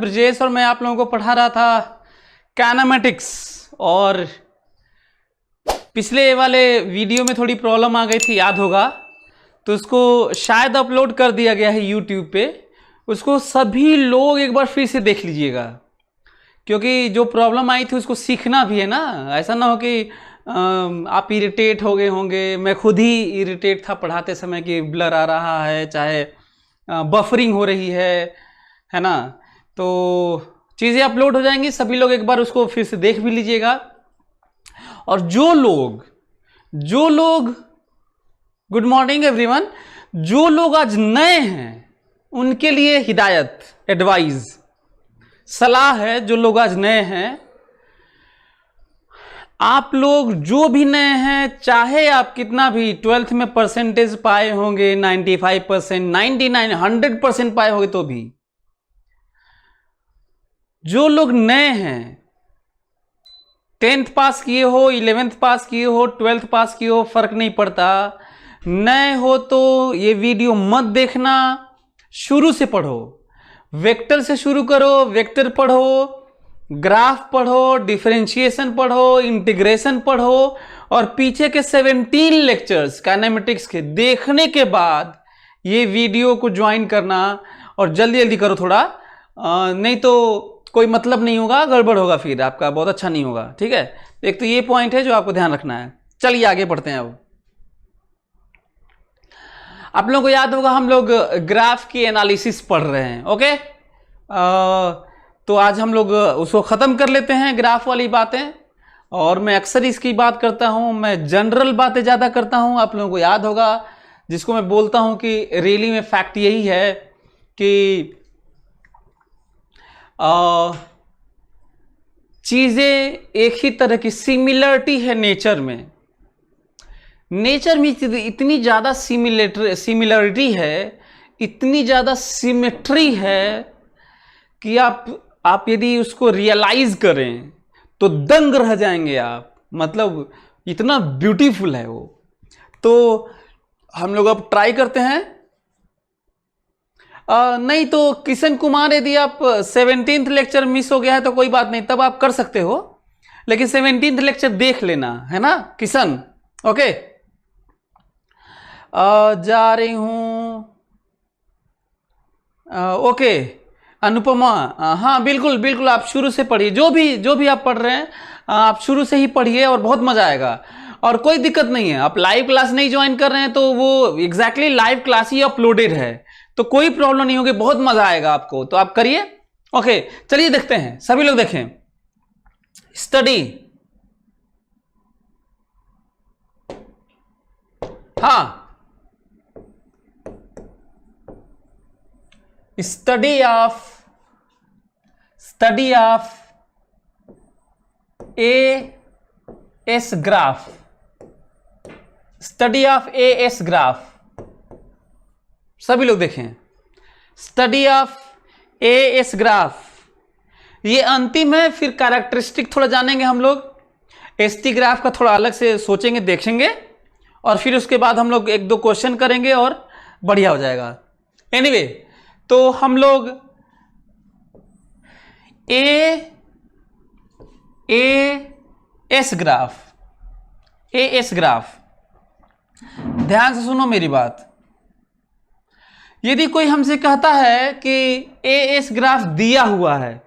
ब्रजेश और मैं आप लोगों को पढ़ा रहा था काइनेमेटिक्स, और पिछले वाले वीडियो में थोड़ी प्रॉब्लम आ गई थी, याद होगा, तो उसको शायद अपलोड कर दिया गया है यूट्यूब पे। उसको सभी लोग एक बार फिर से देख लीजिएगा, क्योंकि जो प्रॉब्लम आई थी उसको सीखना भी है ना। ऐसा ना हो कि आप इरिटेट हो गए होंगे, मैं खुद ही इरिटेट था पढ़ाते समय कि ब्लर आ रहा है, चाहे बफरिंग हो रही है ना। तो चीज़ें अपलोड हो जाएंगी, सभी लोग एक बार उसको फिर से देख भी लीजिएगा। और जो लोग गुड मॉर्निंग एवरीवन, जो लोग आज नए हैं उनके लिए हिदायत, एडवाइस, सलाह है। जो लोग आज नए हैं, आप लोग जो भी नए हैं, चाहे आप कितना भी 12th में परसेंटेज पाए होंगे, 95%, 99, 100% पाए होंगे, तो भी जो लोग नए हैं, 10th पास किए हो, 11th पास किए हो, 12th पास किए हो, फर्क नहीं पड़ता। नए हो तो ये वीडियो मत देखना, शुरू से पढ़ो, वेक्टर से शुरू करो, वेक्टर पढ़ो, ग्राफ पढ़ो, डिफरेंशिएशन पढ़ो, इंटीग्रेशन पढ़ो, और पीछे के 17 लेक्चर्स काइनेमेटिक्स के देखने के बाद ये वीडियो को ज्वाइन करना, और जल्दी जल्दी करो थोड़ा, नहीं तो कोई मतलब नहीं होगा, गड़बड़ होगा, फिर आपका बहुत अच्छा नहीं होगा। ठीक है, एक तो ये पॉइंट है जो आपको ध्यान रखना है। चलिए आगे बढ़ते हैं। अब आप लोगों को याद होगा हम लोग ग्राफ की एनालिसिस पढ़ रहे हैं। ओके, तो आज हम लोग उसको ख़त्म कर लेते हैं, ग्राफ वाली बातें। और मैं अक्सर इसकी बात करता हूं, मैं जनरल बातें ज़्यादा करता हूं। आप लोगों को याद होगा, जिसको मैं बोलता हूं कि रियली में फैक्ट यही है कि चीज़ें एक ही तरह की सिमिलरिटी है नेचर में। नेचर में इतनी ज़्यादा सिमिलरिटी है, इतनी ज़्यादा सिमेट्री है कि आप यदि उसको रियलाइज करें तो दंग रह जाएंगे आप। मतलब इतना ब्यूटीफुल है वो। तो हम लोग अब ट्राई करते हैं। नहीं तो किशन कुमार, यदि आप 17th लेक्चर मिस हो गया है तो कोई बात नहीं, तब आप कर सकते हो, लेकिन 17th लेक्चर देख लेना है ना किशन। ओके, जा रही हूं। ओके अनुपमा, हाँ बिल्कुल बिल्कुल, आप शुरू से पढ़िए, जो भी आप पढ़ रहे हैं आप शुरू से ही पढ़िए और बहुत मजा आएगा। और कोई दिक्कत नहीं है, आप लाइव क्लास नहीं ज्वाइन कर रहे हैं तो वो एग्जैक्टली लाइव क्लास ही अपलोडेड है, तो कोई प्रॉब्लम नहीं होगी, बहुत मजा आएगा आपको, तो आप करिए। ओके चलिए देखते हैं, सभी लोग देखें। स्टडी, हाँ, study of as graph, study of as graph, सभी लोग देखें। स्टडी ऑफ एएस ग्राफ ये अंतिम है, फिर कैरेक्टरिस्टिक थोड़ा जानेंगे हम लोग। एसटी ग्राफ का थोड़ा अलग से सोचेंगे, देखेंगे, और फिर उसके बाद हम लोग 1-2 क्वेश्चन करेंगे और बढ़िया हो जाएगा। एनीवे, तो हम लोग एएस ग्राफ, ध्यान से सुनो मेरी बात। यदि कोई हमसे कहता है कि एएस ग्राफ दिया हुआ है,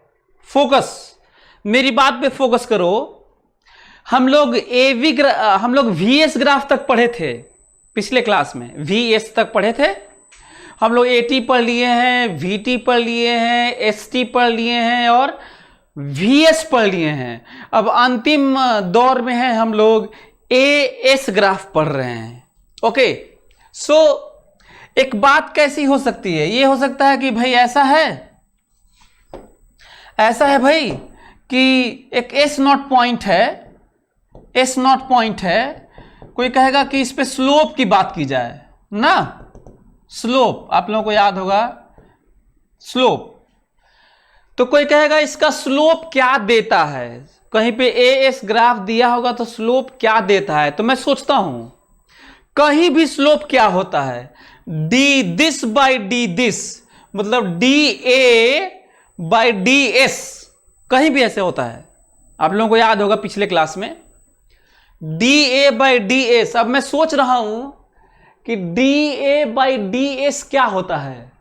फोकस, मेरी बात पे फोकस करो। हम लोग वीएस ग्राफ तक पढ़े थे पिछले क्लास में, वीएस तक पढ़े थे हम लोग। एटी पढ़ लिए हैं, वीटी पढ़ लिए हैं, एसटी पढ़ लिए हैं और वीएस पढ़ लिए हैं। अब अंतिम दौर में है, हम लोग एएस ग्राफ पढ़ रहे हैं। ओके, सो एक बात कैसी हो सकती है, ये हो सकता है कि भाई ऐसा है भाई कि एक एस नॉट पॉइंट है, कोई कहेगा कि इस पे स्लोप की बात की जाए ना। स्लोप आप लोगों को याद होगा, स्लोप। तो कोई कहेगा इसका स्लोप क्या देता है, कहीं पे एएस ग्राफ दिया होगा तो स्लोप क्या देता है। तो मैं सोचता हूं कहीं भी स्लोप क्या होता है, D this by D this, मतलब D A by D S, कहीं भी ऐसे होता है, आप लोगों को याद होगा पिछले क्लास में, D A by D S. अब मैं सोच रहा हूं कि D A by D S क्या होता है,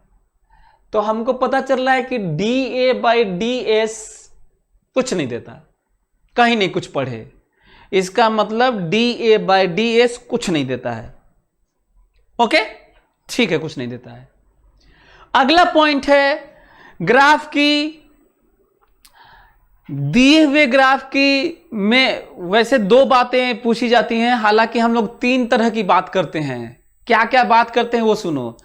तो हमको पता चल रहा है कि D A by D S कुछ नहीं देता, कहीं नहीं कुछ पढ़े, इसका मतलब D A by D S कुछ नहीं देता है। ओके, ठीक है, कुछ नहीं देता है। अगला पॉइंट है ग्राफ की, दिए हुए ग्राफ की में वैसे दो बातें पूछी जाती हैं, हालांकि हम लोग तीन तरह की बात करते हैं। क्या क्या बात करते हैं वो सुनो।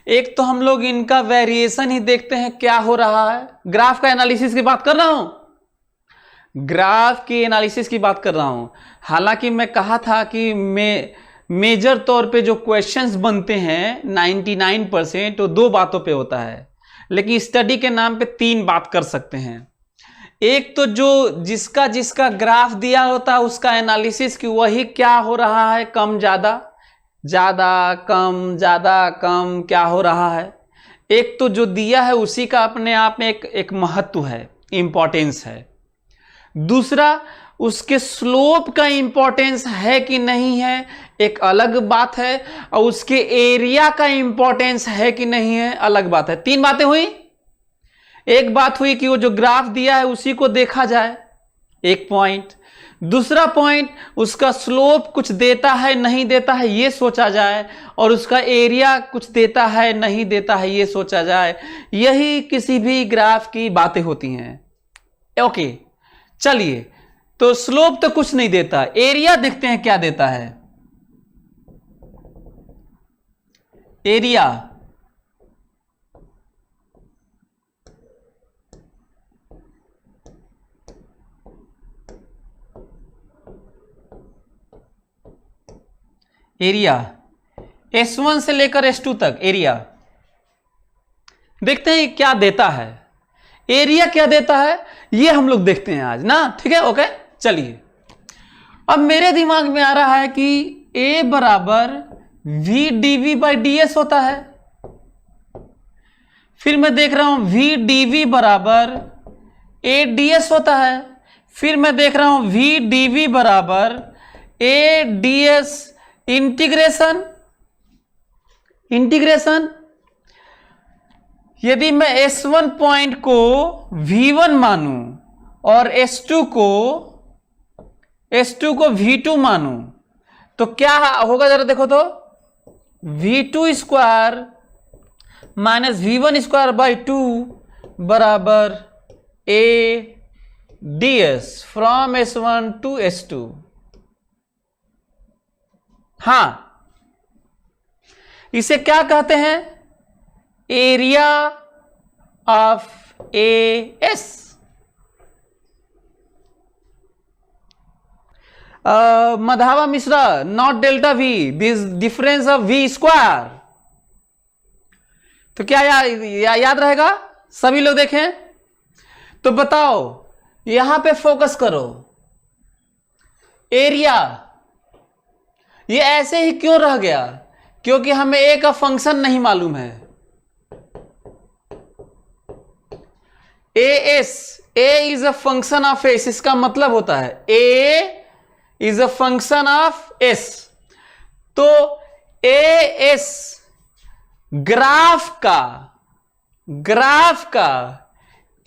एक तो हम लोग इनका वेरिएशन ही देखते हैं क्या हो रहा है, ग्राफ का एनालिसिस की बात कर रहा हूं, ग्राफ की एनालिसिस की बात कर रहा हूं। हालांकि मैं कहा था कि मेजर तौर पे जो क्वेश्चंस बनते हैं 99% वो दो बातों पे होता है, लेकिन स्टडी के नाम पे तीन बात कर सकते हैं। एक तो जो जिसका जिसका ग्राफ दिया होता है उसका एनालिसिस कि वही क्या हो रहा है, कम ज्यादा, ज्यादा कम, ज्यादा कम क्या हो रहा है। एक तो जो दिया है उसी का अपने आप में एक महत्व है, इंपॉर्टेंस है। दूसरा, उसके स्लोप का इंपॉर्टेंस है कि नहीं है एक अलग बात है, और उसके एरिया का इंपॉर्टेंस है कि नहीं है अलग बात है। तीन बातें हुई। एक बात हुई कि वो जो ग्राफ दिया है उसी को देखा जाए, एक पॉइंट। दूसरा पॉइंट, उसका स्लोप कुछ देता है नहीं देता है ये सोचा जाए, और उसका एरिया कुछ देता है नहीं देता है ये सोचा जाए। यही किसी भी ग्राफ की बातें होती हैं। ओके, चलिए, तो स्लोप तो कुछ नहीं देता, एरिया देखते हैं क्या देता है। एरिया, एरिया S1 से लेकर S2 तक एरिया देखते हैं क्या देता है। एरिया क्या देता है ये हम लोग देखते हैं आज ना, ठीक है। ओके, चलिए, अब मेरे दिमाग में आ रहा है कि A बराबर V dV by D S होता है। फिर मैं देख रहा हूं V dV बराबर A ds होता है। फिर मैं देख रहा हूं V dV बराबर A ds इंटीग्रेशन। यदि मैं S1 पॉइंट को V1 मानूं और S2 को V2 मानूं तो क्या होगा जरा देखो तो, V2 square minus V1 square by 2 बराबर A ds from S1 to S2। हां, इसे क्या कहते हैं, area of S. Madhava Mishra, not delta V, this difference of V square. तो क्या याद रहेगा, सभी लोग देखें तो बताओ, यहां पे फोकस करो। एरिया ये ऐसे ही क्यों रह गया, क्योंकि हमें ए का फंक्शन नहीं मालूम है। A is a function of S, इसका मतलब होता है A is a function of S. तो ए एस ग्राफ का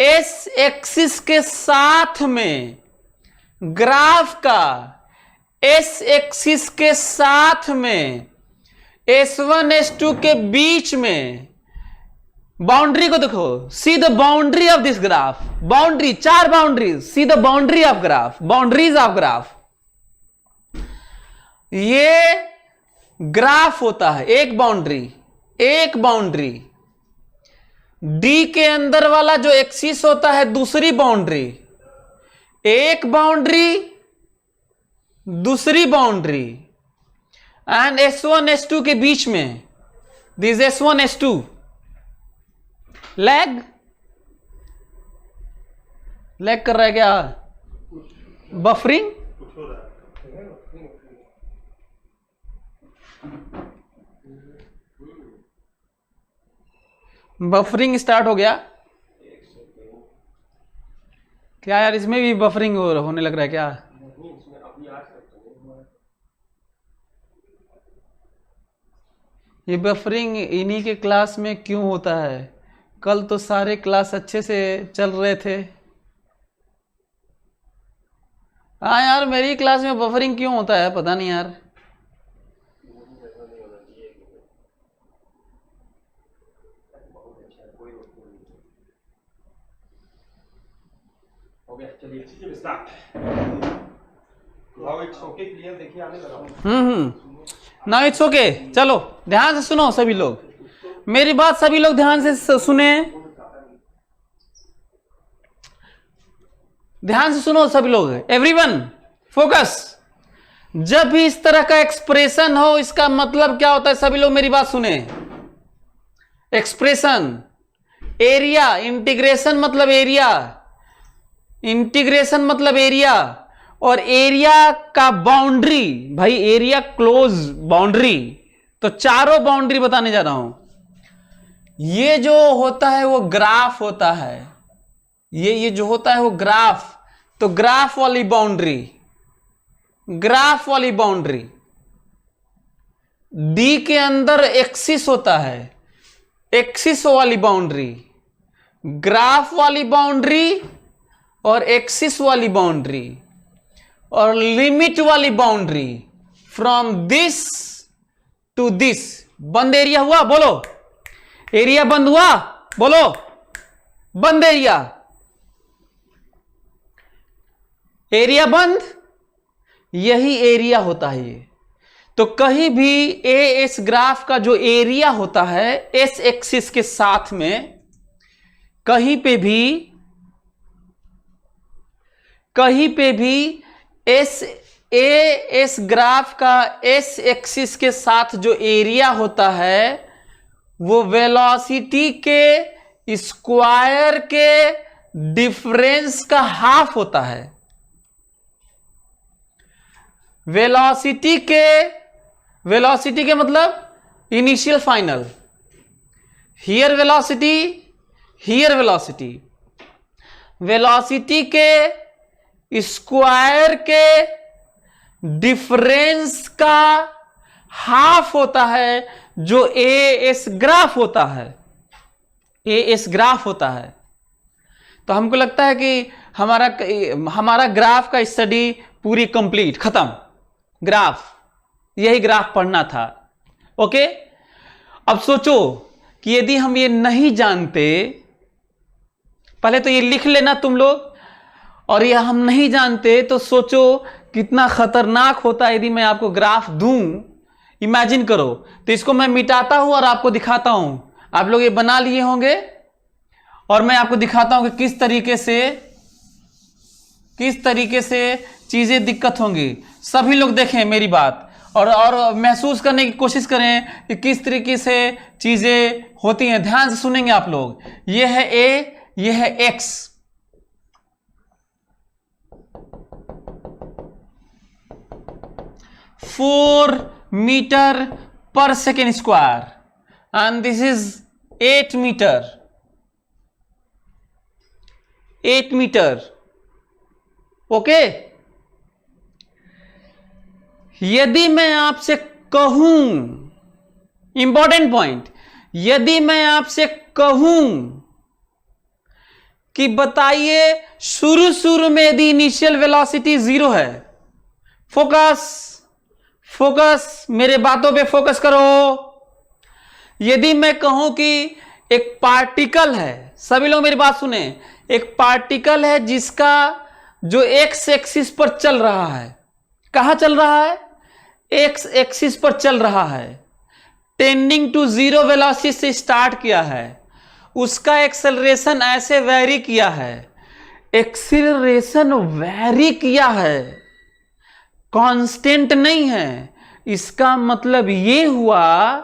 एस एक्सिस के साथ में, ग्राफ का एस एक्सिस के साथ में S1 S2 के बीच में बाउंड्री को देखो, see the boundary of this graph. Boundary, चार boundaries, see the boundary of graph, boundaries of graph. ये ग्राफ होता है, एक बाउंड्री डी के अंदर वाला जो एक्सिस होता है दूसरी बाउंड्री, एक बाउंड्री दूसरी बाउंड्री, एंड S1 S2 के बीच में दिस S1 S2 लैग कर रहा है क्या, बफरिंग। बफरिंग स्टार्ट हो गया। क्या यार, इसमें भी बफरिंग होने लग रहा है क्या? ये बफरिंग इन्हीं के क्लास में क्यों होता है? कल तो सारे क्लास अच्छे से चल रहे थे। हाँ यार, मेरी क्लास में बफरिंग क्यों होता है पता नहीं यार। Now it's okay. चलो ध्यान से सुनो सभी लोग, मेरी बात सभी लोग ध्यान से सुने, ध्यान से सुनो सभी लोग, एवरीवन फोकस। जब भी इस तरह का एक्सप्रेशन हो, इसका मतलब क्या होता है? सभी लोग मेरी बात सुने। एक्सप्रेशन, एरिया, इंटीग्रेशन मतलब एरिया, इंटीग्रेशन मतलब एरिया, और एरिया का बाउंड्री, भाई एरिया क्लोज बाउंड्री, तो चारों बाउंड्री बताने जा रहा हूं। ये जो होता है वो ग्राफ होता है, ये जो होता है वो ग्राफ, तो ग्राफ वाली बाउंड्री, ग्राफ वाली बाउंड्री, डी के अंदर एक्सिस होता है, एक्सिस वाली बाउंड्री, ग्राफ वाली बाउंड्री और एक्सिस वाली बाउंड्री और लिमिट वाली boundary, from this to this. बंद एरिया हुआ, बोलो एरिया बंद हुआ, बोलो बंद एरिया, एरिया बंद, यही एरिया होता है ये। तो कहीं भी एस ग्राफ का जो एरिया होता है एस एक्सिस के साथ में, कहीं पे भी एस ग्राफ का एस एक्सिस के साथ जो एरिया होता है वो वेलोसिटी के स्क्वायर के डिफरेंस का हाफ होता है। वेलोसिटी के मतलब initial final, here velocity, here velocity, velocity के स्क्वायर के डिफरेंस का हाफ होता है जो एस ग्राफ होता है, एस ग्राफ होता है। तो हमको लगता है कि हमारा ग्राफ का स्टडी पूरी कंप्लीट, खत्म, ग्राफ, यही ग्राफ पढ़ना था। ओके, अब सोचो कि यदि हम ये नहीं जानते, पहले तो ये लिख लेना तुम लोग, और ये हम नहीं जानते तो सोचो कितना खतरनाक होता है यदि मैं आपको ग्राफ दूं। इमेजिन करो, तो इसको मैं मिटाता हूं और आपको दिखाता हूं, आप लोग ये बना लिए होंगे और मैं आपको दिखाता हूं कि किस तरीके से चीजें दिक्कत होंगी। सभी लोग देखें मेरी बात और महसूस करने की कोशिश करें कि किस तरीके से चीजें होती हैं। ध्यान से सुनेंगे आप लोग। ये है ए, ये है एक्स, 4 मीटर पर second square, and this is 8 metre. Okay, यदि मैं आपसे कहूं, इंपॉर्टेंट पॉइंट, यदि मैं आपसे कहूं कि बताइए शुरू में यदि इनिशियल वेलोसिटी 0 है, फोकस, मेरे बातों पे फोकस करो। यदि मैं कहूं कि एक पार्टिकल है, सभी लोग मेरी बात सुने, एक पार्टिकल है जिसका जो एक्स एक्सिस पर चल रहा है, कहां चल रहा है? एक्स एक्सिस पर चल रहा है, टेंडिंग टू 0 वेलोसिटी से स्टार्ट किया है, उसका एक्सेलरेशन ऐसे वैरी किया है, एक्सेलरेशन वैरी किया है, कांस्टेंट नहीं है। इसका मतलब ये हुआ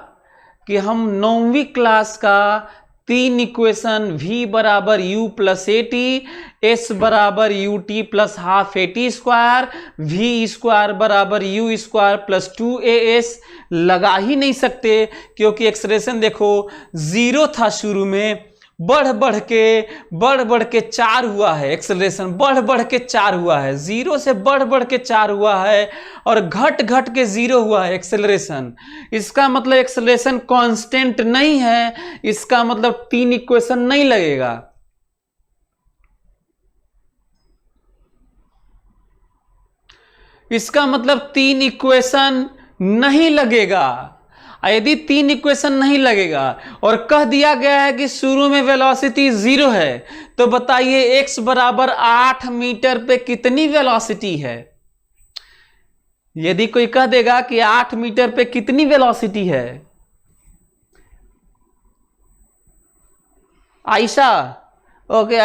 कि हम 9वीं क्लास का 3 इक्वेशन v बराबर u प्लस AT, s बराबर ut plus half AT square, v square बराबर u स्क्वायर प्लस 2as लगा ही नहीं सकते, क्योंकि एक्सप्रेशन देखो 0 था शुरू में बढ़ बढ़ के 4 हुआ है, एक्सेलरेशन बढ़ बढ़ के 4 हुआ है, 0 से बढ़ के 4 हुआ है और घट के 0 हुआ है एक्सेलरेशन। इसका मतलब एक्सेलरेशन कांस्टेंट नहीं है, इसका मतलब 3 इक्वेशन नहीं लगेगा। इसका मतलब 3 इक्वेशन नहीं लगेगा। यदि 3 इक्वेशन नहीं लगेगा और कह दिया गया है कि शुरू में वेलोसिटी 0 है, तो बताइए x बराबर 8 मीटर पे कितनी वेलोसिटी है? यदि कोई कह देगा कि 8 मीटर पे कितनी वेलोसिटी है? Ayesha, okay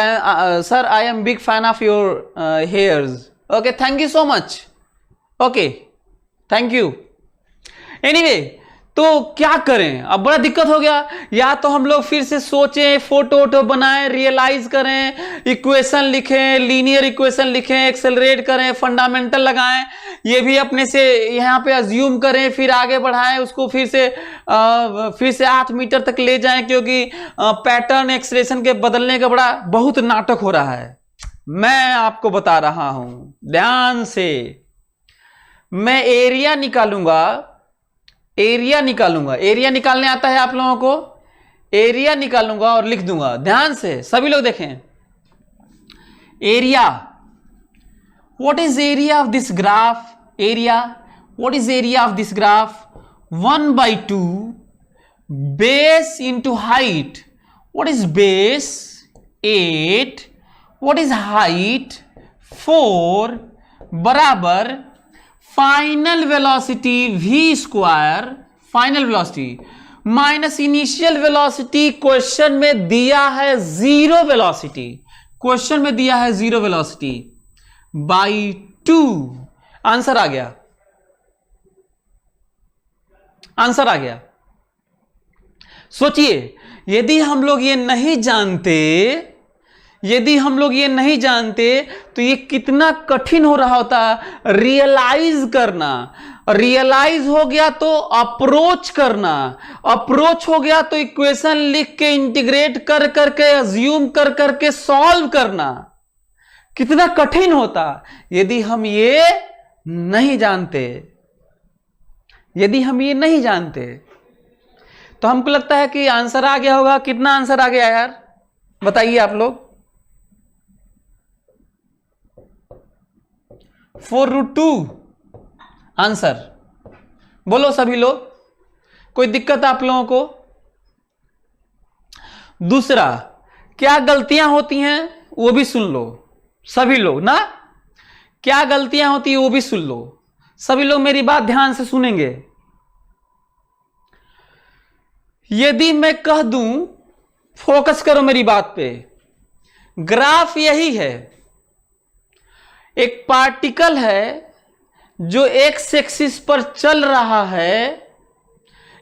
sir, I am big fan of your hairs. Okay, thank you so much. Okay, thank you. Anyway, तो क्या करें? अब बड़ा दिक्कत हो गया। या तो हम लोग फिर से सोचें, फोटो बनाएं, रियलाइज करें, इक्वेशन लिखें, लीनियर इक्वेशन लिखें, एक्सेलरेट करें, फंडामेंटल लगाएं, ये भी अपने से यहां पे अज्यूम करें, फिर आगे बढ़ाएं उसको, फिर से 8 मीटर तक ले जाएं, क्योंकि पैटर्न एक्सलेशन के बदलने का बहुत नाटक हो रहा है। मैं आपको बता रहा हूं ध्यान से। मैं एरिया निकालूंगा, एरिया निकालने आता है आप लोगों को? एरिया निकालूंगा और लिख दूंगा। ध्यान से सभी लोग देखें। Area, what is area of this graph? Area, what is area of this graph? 1/2 base into height. What is base? 8। What is height? 4 बराबर final velocity v square, final velocity minus initial velocity. Question में दिया है 0 velocity, question में दिया है 0 velocity, by 2। Answer आ गया, answer आ गया। सोचिए, यदि हम लोग ये नहीं जानते, तो ये कितना कठिन हो रहा होता रियलाइज करना। रियलाइज हो गया तो अप्रोच करना, अप्रोच हो गया तो इक्वेशन लिख के इंटीग्रेट कर करके अज्यूम कर करके सॉल्व करना। कितना कठिन होता यदि हम ये नहीं जानते। तो हमको लगता है कि आंसर आ गया होगा। कितना आंसर आ गया यार, बताइए आप लोग? 4√2 आंसर। बोलो सभी लोग, कोई दिक्कत आप लोगों को? दूसरा, क्या गलतियां होती हैं वो भी सुन लो सभी लोग ना। क्या गलतियां होती है वो भी सुन लो सभी लोग, मेरी बात ध्यान से सुनेंगे। यदि मैं कह दूं, फोकस करो मेरी बात पे, ग्राफ यही है। एक पार्टिकल है जो एक्स एक्सिस पर चल रहा है,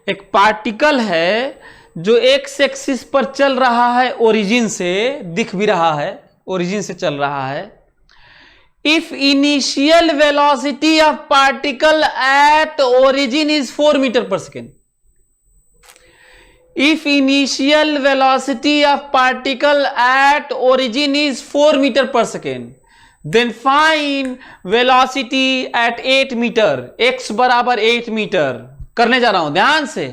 एक पार्टिकल है जो एक्स एक्सिस पर चल रहा है, ओरिजिन से दिख भी रहा है, ओरिजिन से चल रहा है। If initial velocity of particle at origin is 4 metre पर second, if initial velocity of particle at origin is 4 meter per second, then find velocity at 8 meter, x बराबर 8 मीटर। करने जा रहा हूं ध्यान से।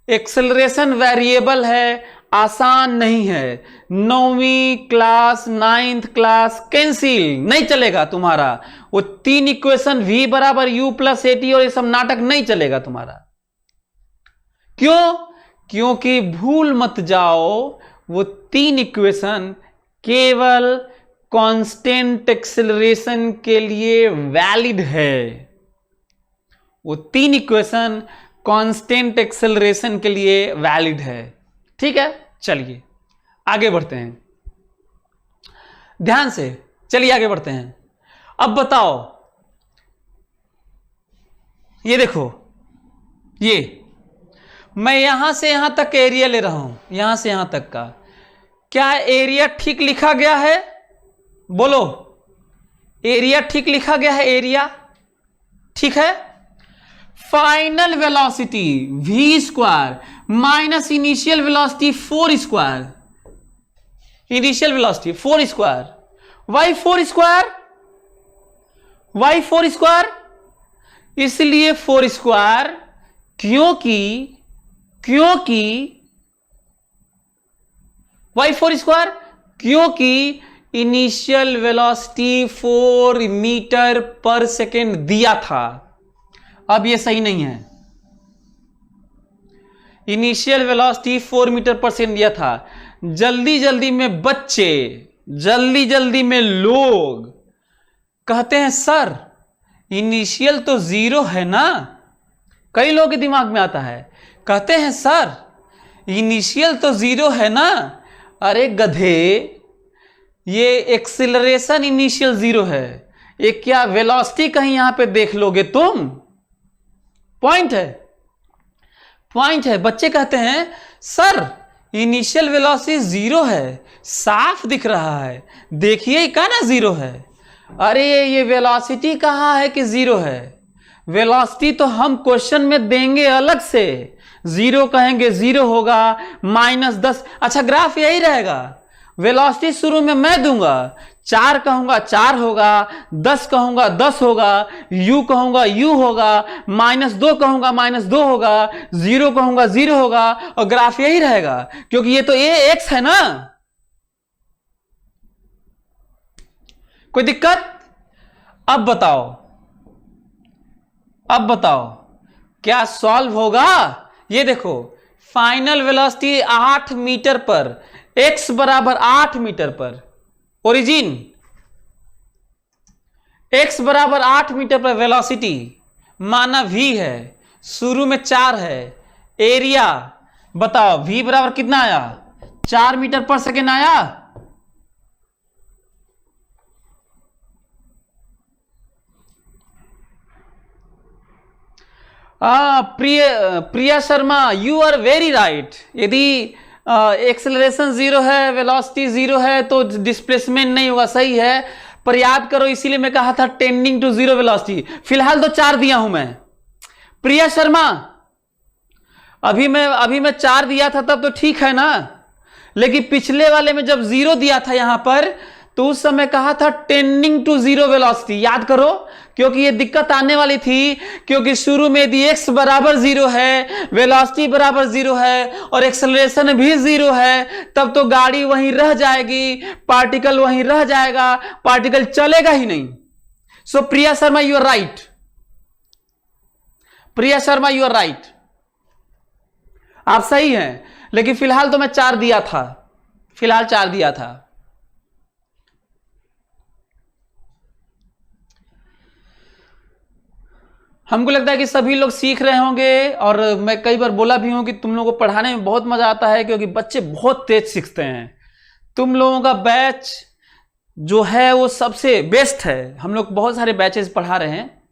एक्सेलरेशन वेरिएबल है, आसान नहीं है। 9वीं क्लास 9th क्लास कैंसिल नहीं चलेगा तुम्हारा। वो 3 इक्वेशन v बराबर u प्लस at और ये सब नाटक नहीं चलेगा तुम्हारा। क्यों? क्योंकि भूल मत जाओ, वो 3 इक्वेशन केवल कांस्टेंट एक्सेलरेशन के लिए वैलिड है। वो 3 इक्वेशन कांस्टेंट एक्सेलरेशन के लिए वैलिड है। ठीक है, चलिए आगे बढ़ते हैं ध्यान से। चलिए आगे बढ़ते हैं। अब बताओ, ये देखो, ये मैं यहां से यहां तक एरिया ले रहा हूं, यहां से यहां तक का। क्या एरिया ठीक लिखा गया है? बोलो, एरिया ठीक लिखा गया है? एरिया ठीक है। Final velocity v square minus initial velocity 4 square, initial velocity 4 square. Why 4 square? Why 4 square इसलिए 4 स्क्वायर क्योंकि वाई 4 स्क्वायर क्योंकि इनिशियल वेलोसिटी 4 मीटर पर सेकेंड दिया था। अब ये सही नहीं है। इनिशियल वेलोसिटी 4 मीटर पर सेकेंड दिया था। जल्दी जल्दी में बच्चे, जल्दी जल्दी में लोग कहते हैं सर इनिशियल तो 0 है ना। कई लोगों के दिमाग में आता है, कहते हैं सर इनिशियल तो 0 है ना। अरे गधे, ये एक्सीलरेशन इनिशियल 0 है। ये क्या वेलोसिटी कहीं यहां पे देख लोगे तुम? पॉइंट है। बच्चे कहते हैं सर इनिशियल वेलोसिटी 0 है, साफ दिख रहा है, देखिए कहा ना 0 है। अरे ये वेलोसिटी कहाँ है कि 0 है? वेलोसिटी तो हम क्वेश्चन में देंगे अलग से। 0 कहेंगे 0 होगा, -10। अच्छा ग्राफ यही रहेगा। वेलोसिटी शुरू में मैं दूंगा, 4 कहूंगा 4 होगा, 10 कहूंगा 10 होगा, u कहूंगा u होगा, -2 कहूंगा -2 होगा, 0 कहूंगा 0 होगा, और ग्राफ यही रहेगा क्योंकि ये तो ax है ना। कोई दिक्कत? अब बताओ क्या सॉल्व होगा? ये देखो फाइनल वेलोसिटी 8 मीटर पर, x बराबर 8 मीटर पर, ओरिजिन x बराबर 8 मीटर पर वेलोसिटी माना v है, शुरू में 4 है, एरिया बताओ v बराबर कितना आया? 4 मीटर पर सेकेंड आया। Priya Sharma, you are very right. यदि एक्सेलरेशन 0 है, वेलोसिटी 0 है तो डिस्प्लेसमेंट नहीं होगा, सही है। पर याद करो, इसीलिए मैं कहा था टेंडिंग टू 0 वेलोसिटी। फिलहाल तो 4 दिया हूं मैं। प्रिया शर्मा, अभी मैं 4 दिया था तब तो ठीक है ना, लेकिन पिछले वाले में जब 0 दिया था यहां पर तो उस समय कहा था टेंडिंग टू 0 वेलोसिटी। याद करो, क्योंकि ये दिक्कत आने वाली थी, क्योंकि शुरू में यदि x बराबर 0 है, वेलोसिटी बराबर 0 है और एक्सेलरेशन भी 0 है, तब तो गाड़ी वहीं रह जाएगी, पार्टिकल वहीं रह जाएगा, पार्टिकल चलेगा ही नहीं। So Priya Sharma you are right. Priya Sharma you are right, आप सही हैं। लेकिन फिलहाल तो मैं 4 दिया था, फिलहाल 4 दिया था। हमको लगता है कि सभी लोग सीख रहे होंगे, और मैं कई बार बोला भी हूं कि तुम लोगों को पढ़ाने में बहुत मजा आता है, क्योंकि बच्चे बहुत तेज सीखते हैं। तुम लोगों का बैच जो है वो सबसे बेस्ट है। हम लोग बहुत सारे बैचेस पढ़ा रहे हैं,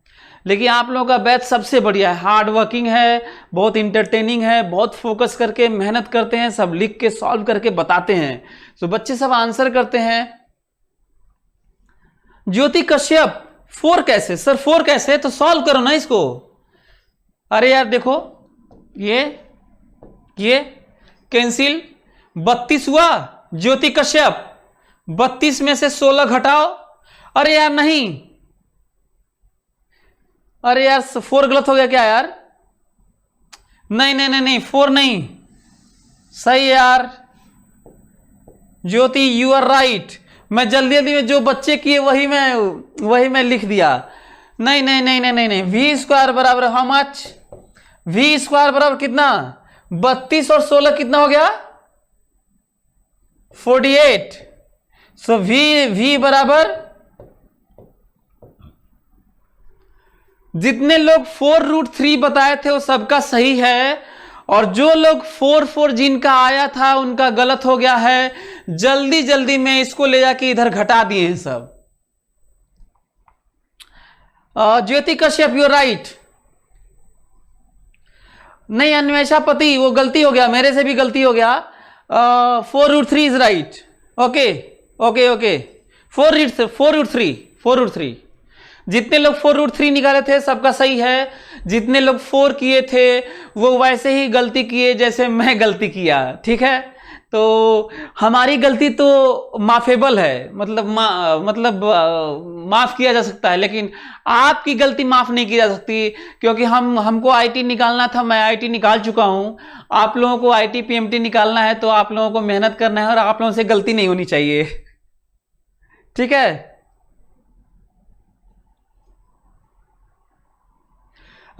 लेकिन आप लोगों का बैच सबसे बढ़िया है, हार्ड वर्किंग है, बहुत इंटरटेनिंग है, बहुत फोकस करके मेहनत करते हैं, सब लिख के सॉल्व करके बताते हैं। तो बच्चे सब आंसर करते हैं। ज्योति कश्यप, 4 कैसे सर? 4 कैसे? तो सॉल्व करो ना इसको। अरे यार देखो, ये कैंसिल, 32 हुआ। ज्योति कश्यप, 32 में से 16 घटाओ। अरे यार नहीं, अरे यार 4 गलत हो गया क्या यार? नहीं 4 नहीं, सही यार। ज्योति यू आर राइट। मैं जल्दी जल्दी में जो बच्चे किए वही मैं लिख दिया। नहीं, वी स्क्वायर बराबर हाउ मच? वी स्क्वायर बराबर कितना? 32 और 16 कितना हो गया? 48। सो वी बराबर, जितने लोग 4√3 बताए थे वो सबका सही है, और जो लोग 4 जिनका आया था उनका गलत हो गया है। जल्दी जल्दी में इसको ले जाके इधर घटा दिए हैं सब। ज्योति कश्यप यू राइट। नहीं अन्वेषापति, वो गलती हो गया, मेरे से भी गलती हो गया। 4√3 इज राइट। ओके 4√3। जितने लोग 4√3 निकाले थे सबका सही है। जितने लोग 4 किए थे वो वैसे ही गलती किए जैसे मैं गलती किया, ठीक है। तो हमारी गलती तो माफेबल है, मतलब माफ किया जा सकता है, लेकिन आपकी गलती माफ नहीं की जा सकती, क्योंकि हमको आईटी निकालना था, मैं आईटी निकाल चुका हूं। आप लोगों को आईटी पीएमटी निकालना है, तो आप लोगों को मेहनत करना है और आप लोगों से गलती नहीं होनी चाहिए। ठीक है,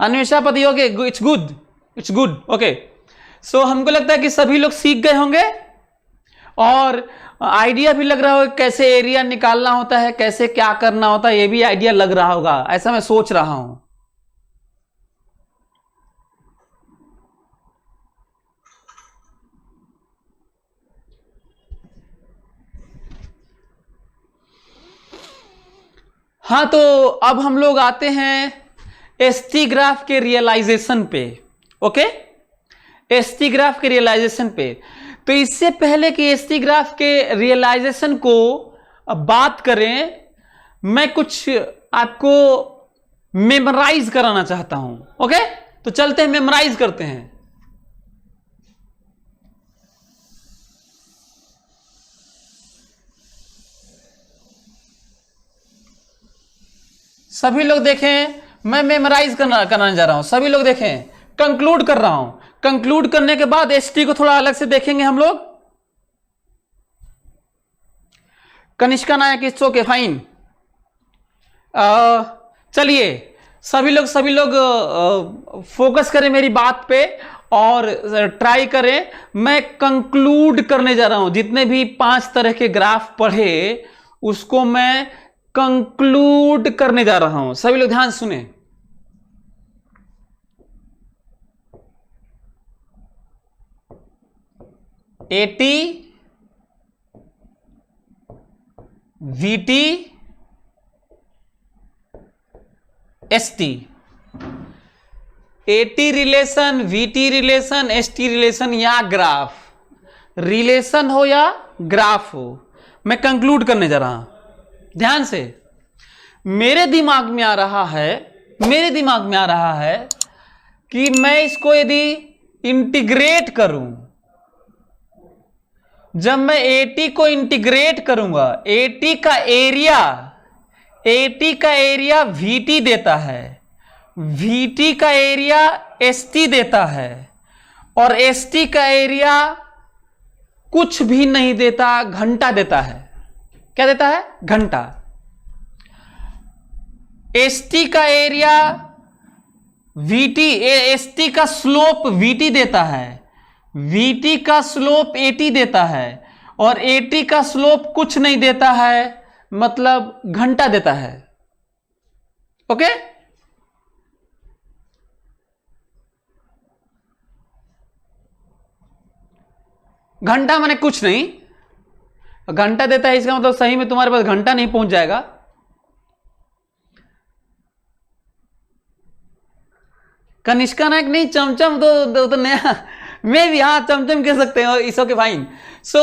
Anwesha Pati, okay, it's good, it's good, okay. So हमको लगता है कि सभी लोग सीख गए होंगे और आइडिया भी लग रहा होगा कैसे एरिया निकालना होता है, कैसे क्या करना होता है, ये भी आइडिया लग रहा होगा, ऐसा मैं सोच रहा हूं। हाँ, तो अब हम लोग आते हैं एसटी ग्राफ के रियलाइजेशन पे। ओके, एसटी ग्राफ के रियलाइजेशन पे। तो इससे पहले कि एसटी ग्राफ के रियलाइजेशन को बात करें, मैं कुछ आपको मेमोराइज कराना चाहता हूं। ओके, तो चलते हैं, मेमोराइज करते हैं। सभी लोग देखें, मैं मेमोराइज कराने जा रहा हूं, सभी लोग देखें, कंक्लूड कर रहा हूं। कंक्लूड करने के बाद एसटी को थोड़ा अलग से देखेंगे हम लोग। कनिष्का नायक, इट्स ओके, फाइन। चलिए सभी लोग फोकस करें मेरी बात पे और ट्राई करें। मैं कंक्लूड करने जा रहा हूं, जितने भी 5 तरह के ग्राफ पढ़े उसको मैं कंक्लूड करने जा रहा हूं। सभी लोग ध्यान सुने। Eighty, VT, ST, eighty relation, VT relation, ST relation या ग्राफ, रिलेशन हो या ग्राफ हो, मैं कंक्लूड करने जा रहा हूं। ध्यान से, मेरे दिमाग में आ रहा है कि मैं इसको यदि इंटीग्रेट करूं, जब मैं एटी को इंटीग्रेट करूंगा, एटी का एरिया वीटी देता है, वीटी का एरिया एसटी देता है, और एसटी का एरिया कुछ भी नहीं देता, घंटा देता है। क्या देता है? घंटा। एसटी का एरिया वीटी, एसटी का स्लोप वीटी देता है, वीटी का स्लोप एटी देता है, और एटी का स्लोप कुछ नहीं देता है, मतलब घंटा देता है। ओके, घंटा माने कुछ नहीं, घंटा देता है, इसका मतलब सही में तुम्हारे पास घंटा नहीं पहुंच जाएगा। कनिष्का नायक नहीं, चमचम तो नया, मैं भी, हाँ चमचम कह सकते हैं, इस ओके फाइन। सो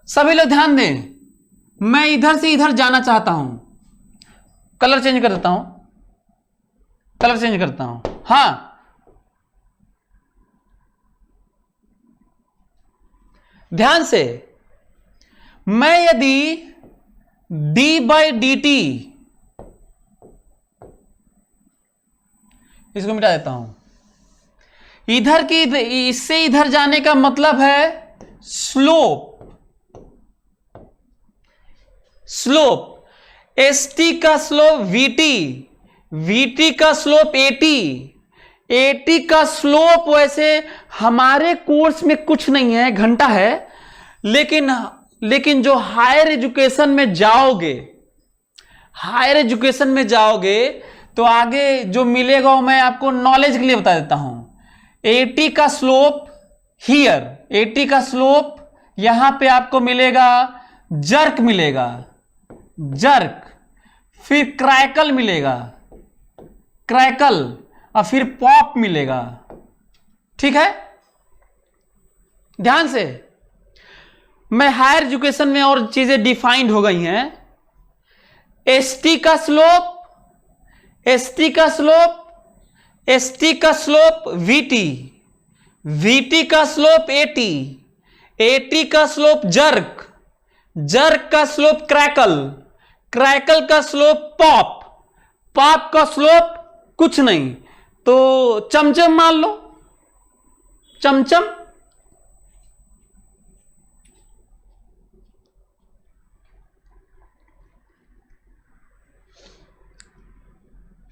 सभी लोग ध्यान दें, मैं इधर से इधर जाना चाहता हूं, कलर चेंज कर देता हूं, हाँ ध्यान से, मैं यदि d/dt, इसको मिटा देता हूं, इधर की, इससे इधर जाने का मतलब है स्लोप, एसटी का स्लोप वीटी, वीटी का स्लोप एटी, एटी का स्लोप वैसे हमारे कोर्स में कुछ नहीं है, घंटा है, लेकिन जो हायर एजुकेशन में जाओगे तो आगे जो मिलेगा वो मैं आपको नॉलेज के लिए बता देता हूं। एटी का स्लोप हियर, एटी का स्लोप यहां पे आपको मिलेगा, जर्क मिलेगा, फिर क्रैकल मिलेगा, और फिर पॉप मिलेगा। ठीक है, ध्यान से, मैं हायर एजुकेशन में और चीजें डिफाइंड हो गई हैं। एसटी का स्लोप वीटी, वीटी का स्लोप एटी, एटी का स्लोप जर्क, जर्क का स्लोप क्रैकल, क्रैकल का स्लोप पॉप, पॉप का स्लोप कुछ नहीं, तो चमचम मान लो, चमचम।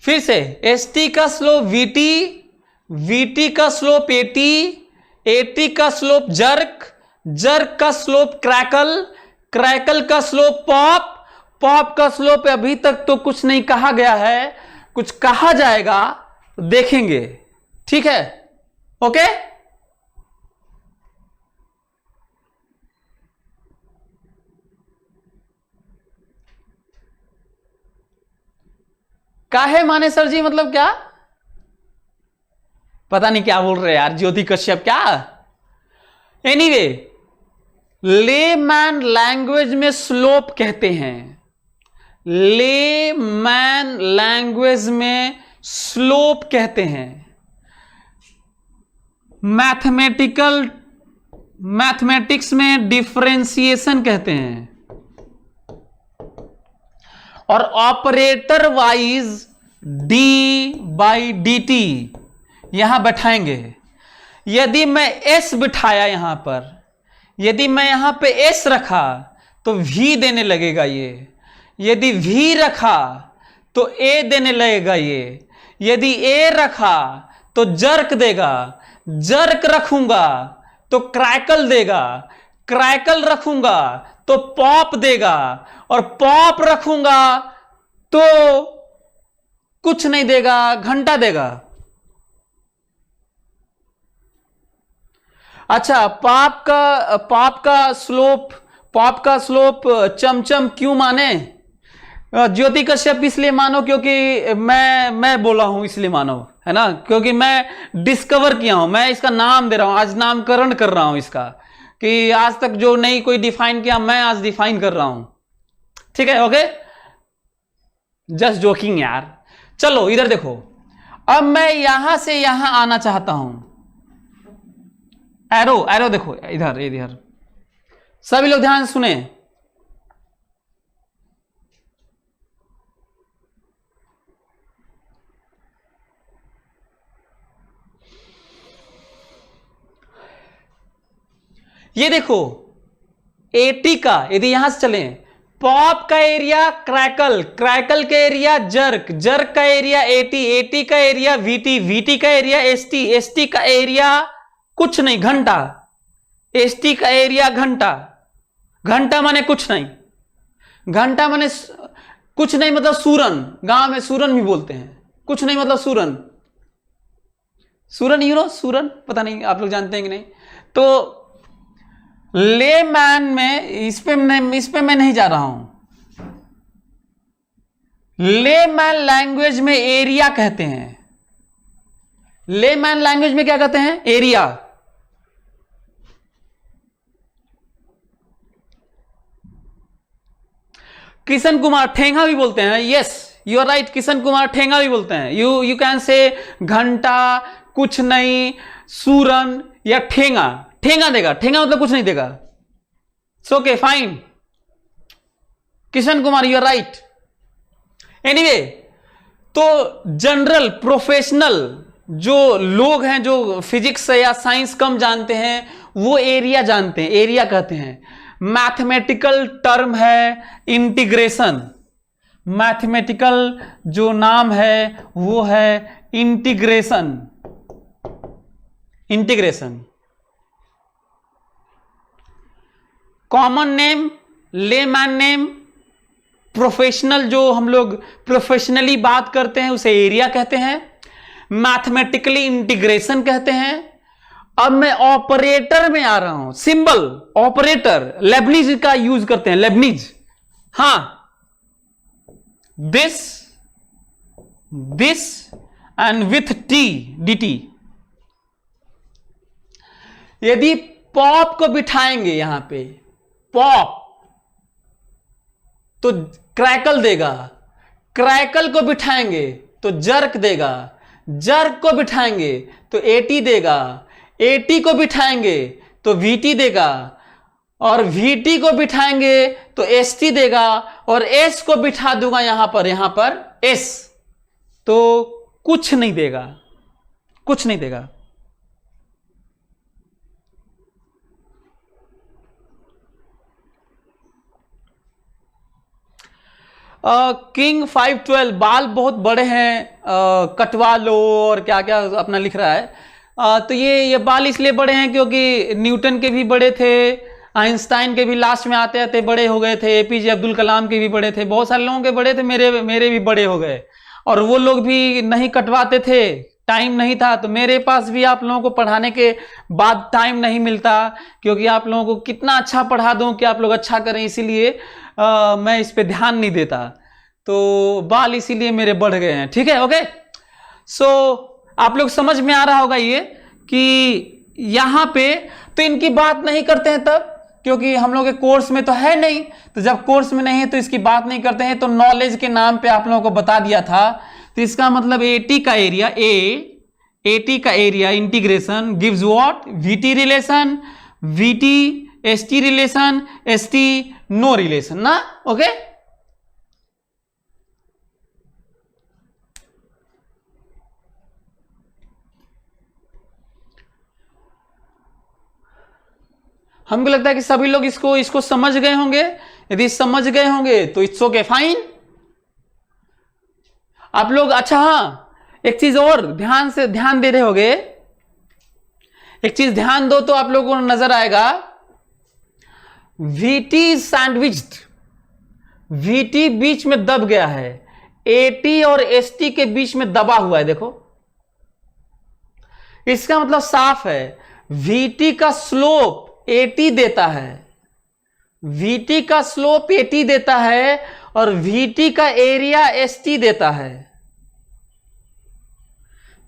फिर से एस टी का स्लोप वीटी, वीटी का स्लोप एटी, एटी का स्लोप जर्क, जर्क का स्लोप क्रैकल, क्रैकल का स्लोप पॉप, पॉप का स्लोप अभी तक तो कुछ नहीं कहा गया है, कुछ कहा जाएगा देखेंगे, ठीक है, ओके। काहे माने सर जी, मतलब क्या, पता नहीं क्या बोल रहे यार, ज्योति कश्यप क्या। एनीवे, लेमैन लैंग्वेज में स्लोप कहते हैं, लेमैन लैंग्वेज में स्लोप कहते हैं, मैथमेटिक्स में डिफरेंशिएशन कहते हैं, और operator wise D by D T यहां बैठाएंगे। यदि मैं एस बिठाया यहां पर, यदि मैं यहां पे एस रखा तो वी देने लगेगा ये, यदि वी रखा तो ए देने लगेगा ये, यदि ए रखा तो जर्क देगा, जर्क रखूंगा तो क्रैकल देगा, क्रैकल रखूंगा तो पॉप देगा, और पॉप रखूंगा तो कुछ नहीं देगा, घंटा देगा। अच्छा, पॉप का स्लोप चमचम क्यों माने? ज्योति कश्यप इसलिए मानो क्योंकि मैं बोला हूं, इसलिए मानो, है ना, क्योंकि मैं डिस्कवर किया हूं, मैं इसका नाम दे रहा हूं, आज नामकरण कर रहा हूं इसका, कि आज तक जो नहीं कोई डिफाइन किया, मैं आज डिफाइन कर रहा हूं, ठीक है, ओके। जस्ट जोकिंग यार। चलो इधर देखो, अब मैं यहां से यहां आना चाहता हूं, एरो एरो देखो इधर इधर, सभी लोग ध्यान सुने। ये देखो एटी का, यदि यहां से चलें, पॉप का एरिया क्रैकल, क्रैकल का एरिया जर्क, जर्क का एरिया एटी, एटी का एरिया वीटी, वीटी का एरिया एसटी, एसटी का एरिया कुछ नहीं, घंटा, एसटी का एरिया घंटा, घंटा माने कुछ नहीं, घंटा माने कुछ नहीं मतलब सूरन, गांव में सूरन भी बोलते हैं, कुछ नहीं मतलब सूरन, सूरन, यू नो सूरन, पता नहीं आप लोग जानते हैं कि नहीं। तो लेमैन में इस पे मैं नहीं जा रहा हूं, लेमैन लैंग्वेज में एरिया कहते हैं, लेमैन लैंग्वेज में क्या कहते हैं, एरिया। किशन कुमार ठेंगा भी बोलते हैं, yes you are right, Kishan Kumar ठेंगा भी बोलते हैं, यू कैन से घंटा, कुछ नहीं, सूरन या ठेंगा, ठेंगा देगा, ठेंगा मतलब कुछ नहीं देगा, it's okay fine, Kishan Kumar you are right. Anyway, तो जनरल प्रोफेशनल जो लोग हैं, जो फिजिक्स या साइंस कम जानते हैं, वो एरिया जानते हैं, एरिया कहते हैं। मैथमेटिकल टर्म है इंटीग्रेशन, मैथमेटिकल जो नाम है वो है integration, integration. Common name layman name, professional जो हम लोग प्रोफेशनली बात करते हैं उसे एरिया कहते हैं, मैथमेटिकली इंटीग्रेशन कहते हैं। अब मैं ऑपरेटर में आ रहा हूं, सिंबल ऑपरेटर लेबनिज का यूज करते हैं, लेबनिज, हां, this and with T dt। यदि पॉप को बिठाएंगे यहां पे, पॉप, तो क्रैकल देगा, क्रैकल को बिठाएंगे तो जर्क देगा, जर्क को बिठाएंगे तो एटी देगा, एटी को बिठाएंगे तो वीटी देगा, और VT को बिठाएंगे तो ST देगा, और S को बिठा दूंगा यहां पर S, तो कुछ नहीं देगा, कुछ नहीं देगा। किंग 512 बाल बहुत बड़े हैं, कटवा लो और क्या क्या अपना लिख रहा है। तो ये बाल इसलिए बड़े हैं क्योंकि न्यूटन के भी बड़े थे, आइंस्टाइन के भी लास्ट में आते आते बड़े हो गए थे, APJ अब्दुल कलाम के भी बड़े थे, बहुत सारे लोगों के बड़े थे, मेरे भी बड़े हो गए। और वो लोग भी नहीं कटवाते थे, टाइम नहीं था। तो मेरे पास भी आप लोगों को पढ़ाने के बाद टाइम नहीं मिलता, क्योंकि आप लोगों को कितना अच्छा पढ़ा दूं कि आप लोग अच्छा करें, इसीलिए मैं इस पे ध्यान नहीं देता। तो बाल इसीलिए मेरे बढ़ गए हैं, ठीक है, ओके। सो आप लोग समझ में आ रहा होगा ये कि यहां पे तो इनकी बात नहीं करते हैं तब, क्योंकि हम लोग के कोर्स में तो है नहीं। तो जब कोर्स में नहीं है तो इसकी बात नहीं करते हैं। तो नॉलेज के नाम पे आप लोगों को बता दिया था। तो इसका मतलब AT का एरिया, AT का area integration gives what, VT relation, VT ST relation, ST no relation ना, ओके। हमको लगता है कि सभी लोग इसको समझ गए होंगे। यदि समझ गए होंगे तो इट्स ओके, फाइन। आप लोग, अच्छा हाँ, एक चीज और ध्यान दे रहे होंगे, एक चीज ध्यान दो तो आप लोगों को नजर आएगा, VT सैंडविच्ड, VT बीच में दब गया है, AT और ST के बीच में दबा हुआ है। देखो, इसका मतलब साफ है, VT का स्लोप AT देता है, VT का स्लोप AT देता है, और VT का एरिया ST देता है।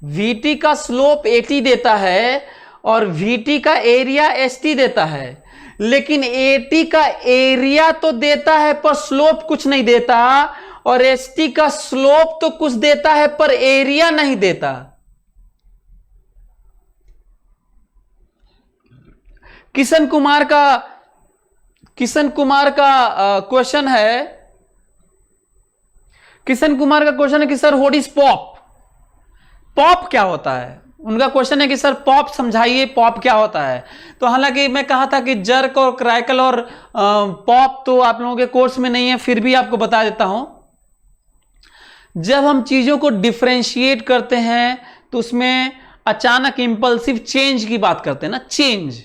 VT का स्लोप AT देता है और VT का एरिया ST देता है। लेकिन AT का एरिया तो देता है पर स्लोप कुछ नहीं देता, और ST का स्लोप तो कुछ देता है पर एरिया नहीं देता। किशन कुमार का क्वेश्चन है, किशन कुमार का क्वेश्चन है कि sir what is pop, pop क्या होता है। उनका क्वेश्चन है कि सर पॉप समझाइए, पॉप क्या होता है। तो हालांकि मैं कहा था कि जर्क और क्रैकल और पॉप तो आप लोगों के कोर्स में नहीं है, फिर भी आपको बता देता हूं। जब हम चीजों को डिफरेंशिएट करते हैं तो उसमें अचानक इंपल्सिव चेंज की बात करते हैं ना, चेंज।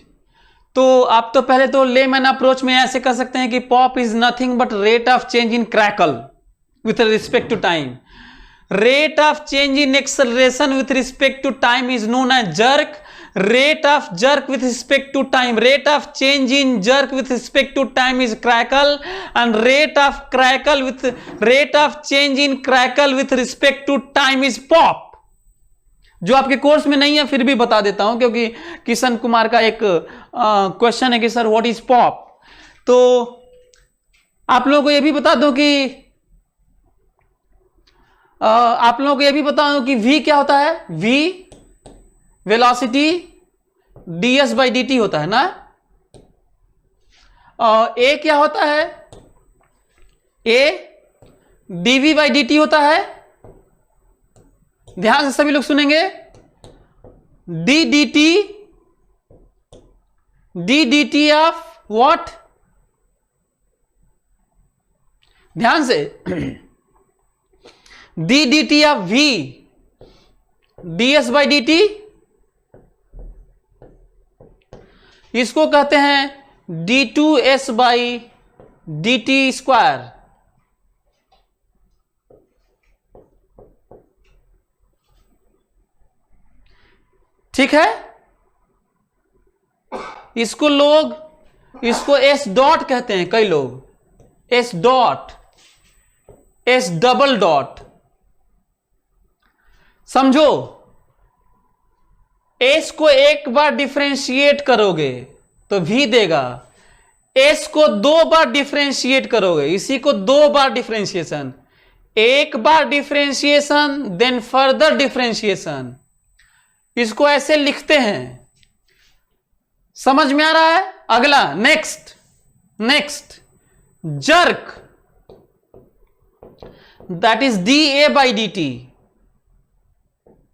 तो आप तो पहले तो लेमैन अप्रोच में ऐसे कर सकते हैं कि pop is nothing but rate of change in crackle with respect to time. Rate of change in acceleration with respect to time is known as jerk. Rate of jerk with respect to time, rate of change in jerk with respect to time is crackle, and rate of change in crackle with respect to time is pop. जो आपके course में नहीं है फिर भी बता देता हूं, क्योंकि किशन कुमार का एक क्वेश्चन है कि सर व्हाट इज पॉप। तो आप लोगों को यह भी बता दूं कि आप लोगों को यह भी बता दूं कि V क्या होता है, V velocity ds by dt होता है ना। A क्या होता है, A dv बाई dt होता है। ध्यान से सभी लोग सुनेंगे, dt ऑफ व्हाट, ध्यान से, dt of v ds by dt, इसको कहते हैं d2s बाई dt स्क्वायर। ठीक है, इसको एस डॉट कहते हैं कई लोग, S dot, S double dot. समझो, एस को एक बार डिफरेंशिएट करोगे तो v देगा, एस को 2 बार डिफरेंशिएट करोगे, इसी को 2 बार डिफरेंशिएशन, एक बार डिफरेंशिएशन देन फर्दर डिफरेंशिएशन, इसको ऐसे लिखते हैं। समझ में आ रहा है? अगला next, next jerk, that is dA by dt.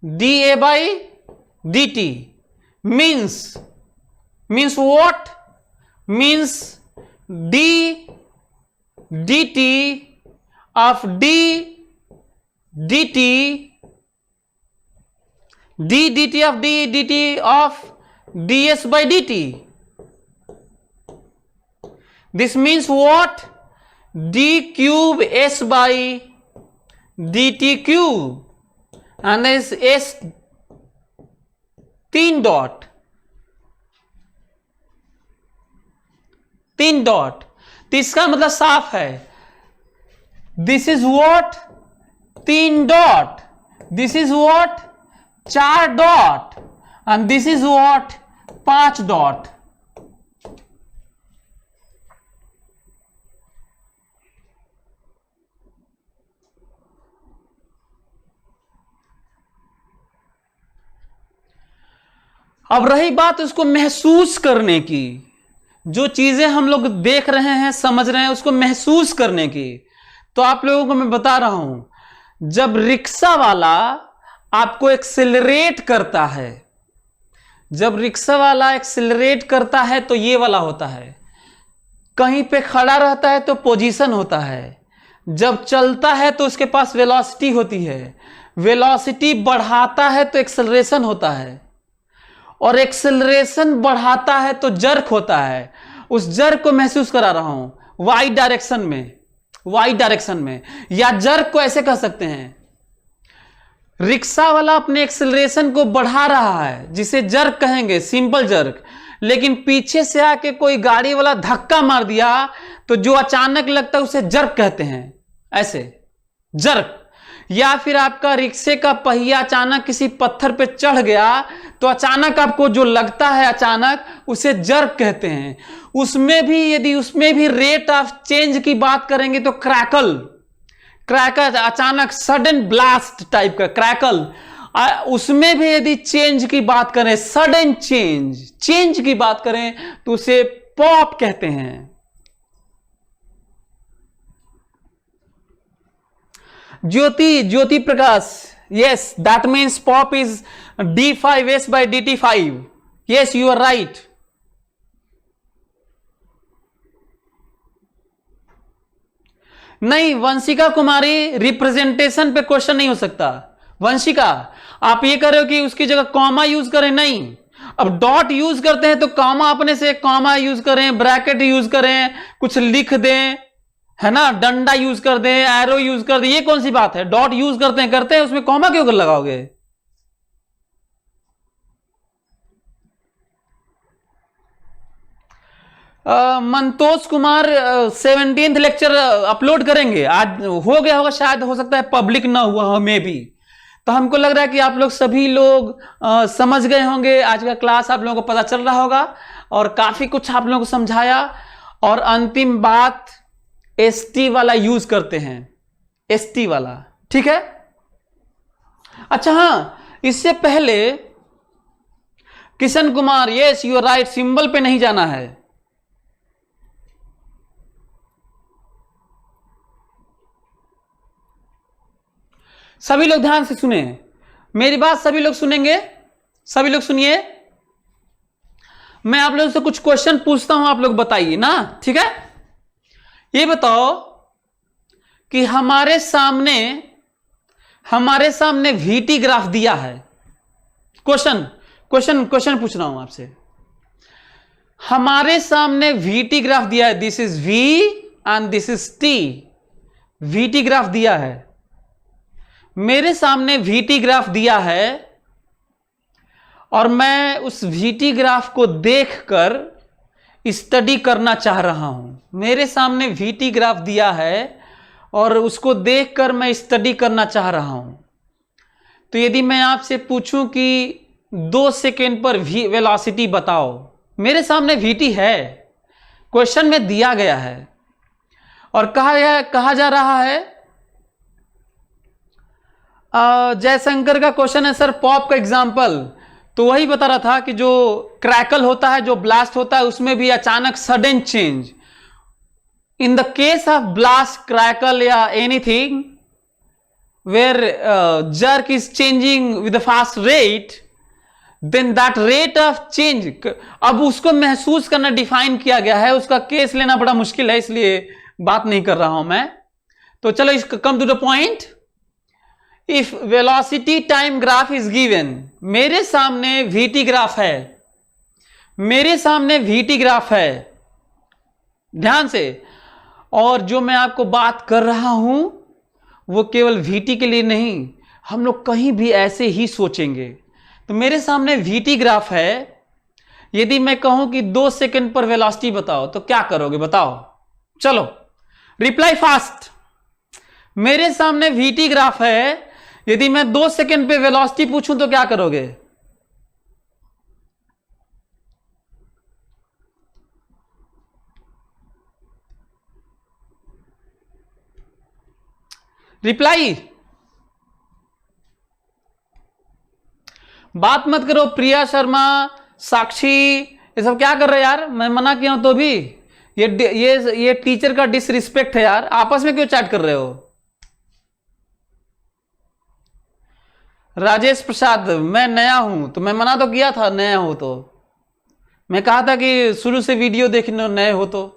dA by dt means what? Means d dt of d dt, d dt of d dt of ds by dt. This means what? d cube s by dt cube, and this s 3 dot, 3 dot. तो इसका मतलब साफ है, this is what 3 dot, this is what 4 dot, and this is what 5 dot. अब रही बात उसको महसूस करने की, जो चीजें हम लोग देख रहे हैं समझ रहे हैं उसको महसूस करने की, तो आप लोगों को मैं बता रहा हूं, जब रिक्शा वाला आपको एक्सेलरेट करता है, जब रिक्शा वाला एक्सेलरेट करता है तो ये वाला होता है, कहीं पे खड़ा रहता है तो पोजीशन होता है, जब चलता है तो उसके पास वेलोसिटी होती है, वेलोसिटी बढ़ाता है तो एक्सेलरेशन होता है, और एक्सेलरेशन बढ़ाता है तो जर्क होता है। उस जर्क को महसूस करा रहा हूं वाई डायरेक्शन में, वाई डायरेक्शन में, या जर्क को ऐसे कह सकते हैं, रिक्शा वाला अपने एक्सेलरेशन को बढ़ा रहा है जिसे जर्क कहेंगे, सिंपल जर्क, लेकिन पीछे से आके कोई गाड़ी वाला धक्का मार दिया तो जो अचानक लगता है उसे जर्क कहते हैं, ऐसे जर्क। या फिर आपका रिक्शे का पहिया अचानक किसी पत्थर पे चढ़ गया तो अचानक आपको जो लगता है अचानक, उसे जर्क कहते हैं। उसमें भी यदि उसमें भी रेट ऑफ चेंज की बात करेंगे तो क्रैकल, क्रैकल अचानक सडन ब्लास्ट टाइप का क्रैकल, उसमें भी यदि चेंज की बात करें, सडन चेंज, चेंज की बात करें तो उसे पॉप कहते हैं। ज्योति, Jyoti Prakash, yes, that means pop is d5s by dt5. Yes, you are right. नहीं, वंशिका कुमारी, रिप्रेजेंटेशन पे क्वेश्चन नहीं हो सकता। वंशिका, आप ये कर रहे हो कि उसकी जगह कॉमा यूज करें, नहीं, अब डॉट यूज करते हैं तो कॉमा अपने से कॉमा यूज करें, ब्रैकेट यूज करें, कुछ लिख दें, है ना, डंडा यूज कर दें, एरो यूज कर दें, ये कौन सी बात है? डॉट यूज करते हैं उसमें कॉमा क्यों कर लगाओगे? Mantosh Kumar 17th lecture upload करेंगे, आज हो गया होगा शायद, हो सकता है पब्लिक ना हुआ हो मे भी। तो हमको लग रहा है कि आप लोग सभी लोग समझ गए होंगे, आज का क्लास आप लोगों को पता चल रहा होगा और काफी कुछ आप लोगों को समझाया। और अंतिम बात, एसटी वाला यूज करते हैं, एसटी वाला, ठीक है। अच्छा हाँ, इससे पहले Kishan Kumar, yes you are right, symbol पे नहीं जाना है। सभी लोग ध्यान से सुने मेरी बात, सभी लोग सुनेंगे, सभी लोग सुनिए। मैं आप लोगों से कुछ क्वेश्चन पूछता हूं, आप लोग बताइए ना, ठीक है। ये बताओ कि हमारे सामने वीटी ग्राफ दिया है। क्वेश्चन पूछ रहा हूं आपसे, हमारे सामने वीटी ग्राफ दिया है, this is V and this is T, VT graph दिया है। मेरे सामने वीटी ग्राफ दिया है और मैं उस वीटी ग्राफ को देखकर स्टडी करना चाह रहा हूं। मेरे सामने वीटी ग्राफ दिया है और उसको देखकर मैं स्टडी करना चाह रहा हूं। तो यदि मैं आपसे पूछूं कि 2 सेकेंड पर वेलोसिटी बताओ, मेरे सामने वीटी है, क्वेश्चन में दिया गया है और कहा जा रहा है, जयशंकर का क्वेश्चन है सर पॉप का एग्जाम्पल, तो वही बता रहा था कि जो क्रैकल होता है, जो ब्लास्ट होता है, उसमें भी अचानक sudden change, in the case of blast, crackle या anything where jerk is changing with a fast rate, then that rate of change, अब उसको महसूस करना डिफाइन किया गया है, उसका केस लेना बड़ा मुश्किल है, इसलिए बात नहीं कर रहा हूं मैं। तो चलो इसका come to the point. If velocity time graph is given, मेरे सामने वीटी ग्राफ है, मेरे सामने वीटी ग्राफ है, ध्यान से, और जो मैं आपको बात कर रहा हूं वो केवल वीटी के लिए नहीं, हम लोग कहीं भी ऐसे ही सोचेंगे। तो मेरे सामने वीटी ग्राफ है, यदि मैं कहूं कि 2 सेकंड पर वेलोसिटी बताओ तो क्या करोगे बताओ? चलो रिप्लाई फास्ट। मेरे सामने वीटी ग्राफ है, यदि मैं 2 सेकंड पे वेलोसिटी पूछूं तो क्या करोगे? रिप्लाई। बात मत करो प्रिया शर्मा, साक्षी, ये सब क्या कर रहे हैं यार? मैं मना किया हूं तो भी ये टीचर का डिसरिस्पेक्ट है यार। आपस में क्यों चैट कर रहे हो? राजेश प्रसाद, मैं नया हूं तो मैं मना तो किया था, नया हो तो मैं कहा था कि शुरू से वीडियो देखने नए हो तो।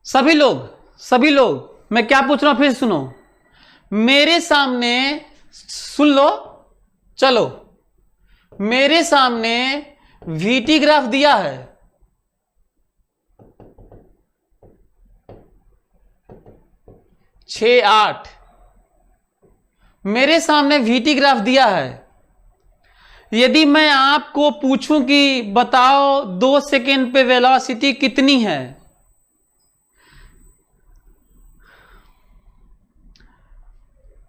सभी लोग मैं क्या पूछ रहा हूं फिर सुनो। मेरे सामने सुन लो, चलो मेरे सामने वीटी ग्राफ दिया है, छः 8, मेरे सामने वीटी ग्राफ दिया है। यदि मैं आपको पूछूं कि बताओ 2 सेकेंड पे वेलोसिटी कितनी है,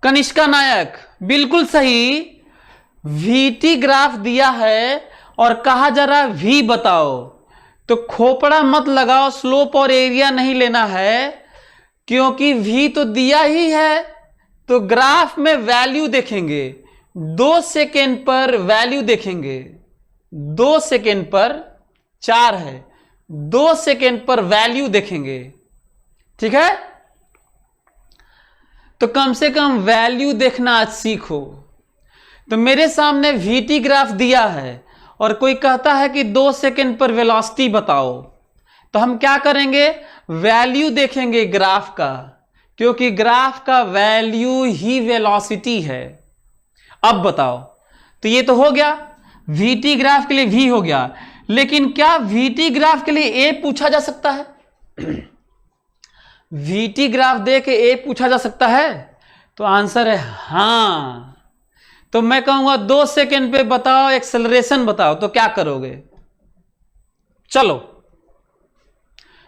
कनिष्का नायक बिल्कुल सही, वीटी ग्राफ दिया है और कहा जा रहा है वी बताओ, तो खोपड़ा मत लगाओ, स्लोप और एरिया नहीं लेना है, क्योंकि वी तो दिया ही है। तो ग्राफ में वैल्यू देखेंगे, 2 सेकेंड पर वैल्यू देखेंगे, 2 सेकेंड पर 4 है, 2 सेकेंड पर वैल्यू देखेंगे, ठीक है? तो कम से कम वैल्यू देखना आज सीखो। तो मेरे सामने वीटी ग्राफ दिया है और कोई कहता है कि 2 सेकेंड पर वेलोसिटी बताओ, तो हम क्या करेंगे? वैल्यू देखेंगे ग्राफ का, क्योंकि ग्राफ का वैल्यू ही वेलोसिटी है। अब बताओ, तो ये तो हो गया, वीटी ग्राफ के लिए वी हो गया, लेकिन क्या वीटी ग्राफ के लिए ए पूछा जा सकता है? वीटी ग्राफ दे के ए पूछा जा सकता है? तो आंसर है हां। तो मैं कहूंगा 2 सेकेंड पे बताओ एक्सेलरेशन बताओ, तो क्या करोगे? चलो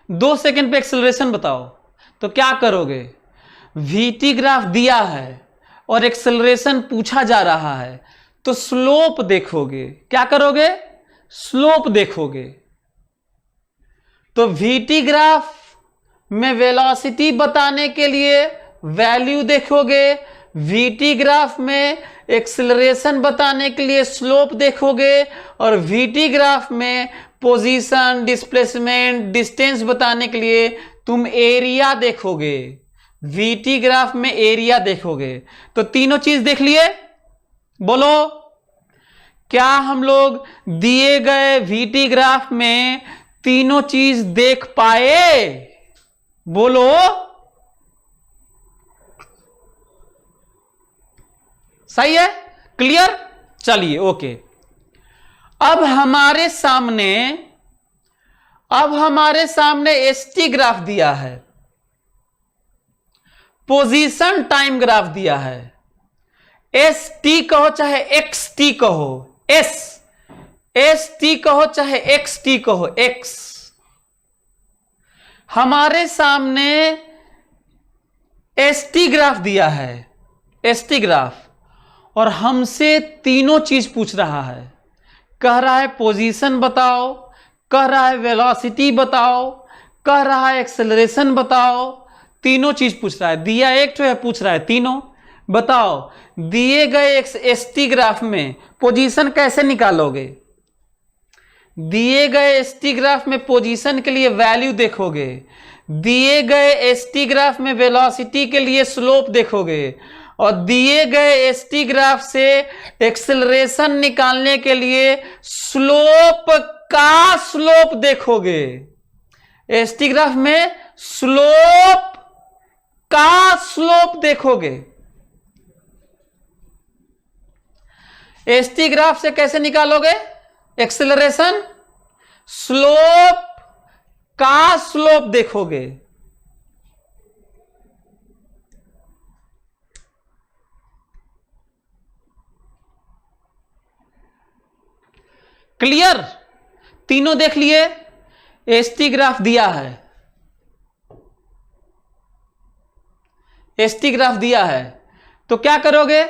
2 सेकेंड पे एक्सेलरेशन बताओ तो क्या करोगे? वीटी ग्राफ दिया है और एक्सेलरेशन पूछा जा रहा है, तो स्लोप देखोगे। क्या करोगे? स्लोप देखोगे। तो वीटी ग्राफ में वेलोसिटी बताने के लिए वैल्यू देखोगे, वीटी ग्राफ में एक्सेलरेशन बताने के लिए स्लोप देखोगे, और वीटी ग्राफ में पोजीशन, डिस्प्लेसमेंट, डिस्टेंस बताने के लिए तुम एरिया देखोगे। वीटी ग्राफ में एरिया देखोगे। तो तीनों चीज देख लिए? बोलो, क्या हम लोग दिए गए वीटी ग्राफ में तीनों चीज देख पाए? बोलो। सही है? क्लियर? चलिए ओके। अब हमारे सामने एसटी ग्राफ दिया है, पोजीशन टाइम ग्राफ दिया है। एस टी कहो चाहे एक्स टी कहो, एस टी कहो चाहे एक्स टी कहो, एक्स। हमारे सामने एसटी ग्राफ दिया है, एसटी ग्राफ, और हमसे तीनों चीज पूछ रहा है। कह रहा है पोजीशन बताओ, कह रहा है वेलोसिटी बताओ, कह रहा है एक्सेलरेशन बताओ, तीनों चीज पूछ रहा है। दिया एक तो है, पूछ रहा है तीनों। बताओ दिए गए एसटी ग्राफ में पोजीशन कैसे निकालोगे? दिए गए एसटी ग्राफ में पोजीशन के लिए वैल्यू देखोगे, दिए गए एसटी ग्राफ में वेलोसिटी के लिए स्लोप देखोगे, और दिए गए एसटी ग्राफ से एक्सेलरेशन निकालने के लिए स्लोप का स्लोप देखोगे। एसटी ग्राफ में स्लोप का स्लोप देखोगे। एसटी ग्राफ से कैसे निकालोगे एक्सेलरेशन? स्लोप का स्लोप देखोगे। क्लियर? तीनों देख लिए। एसटी ग्राफ दिया है, एसटी ग्राफ दिया है, तो क्या करोगे?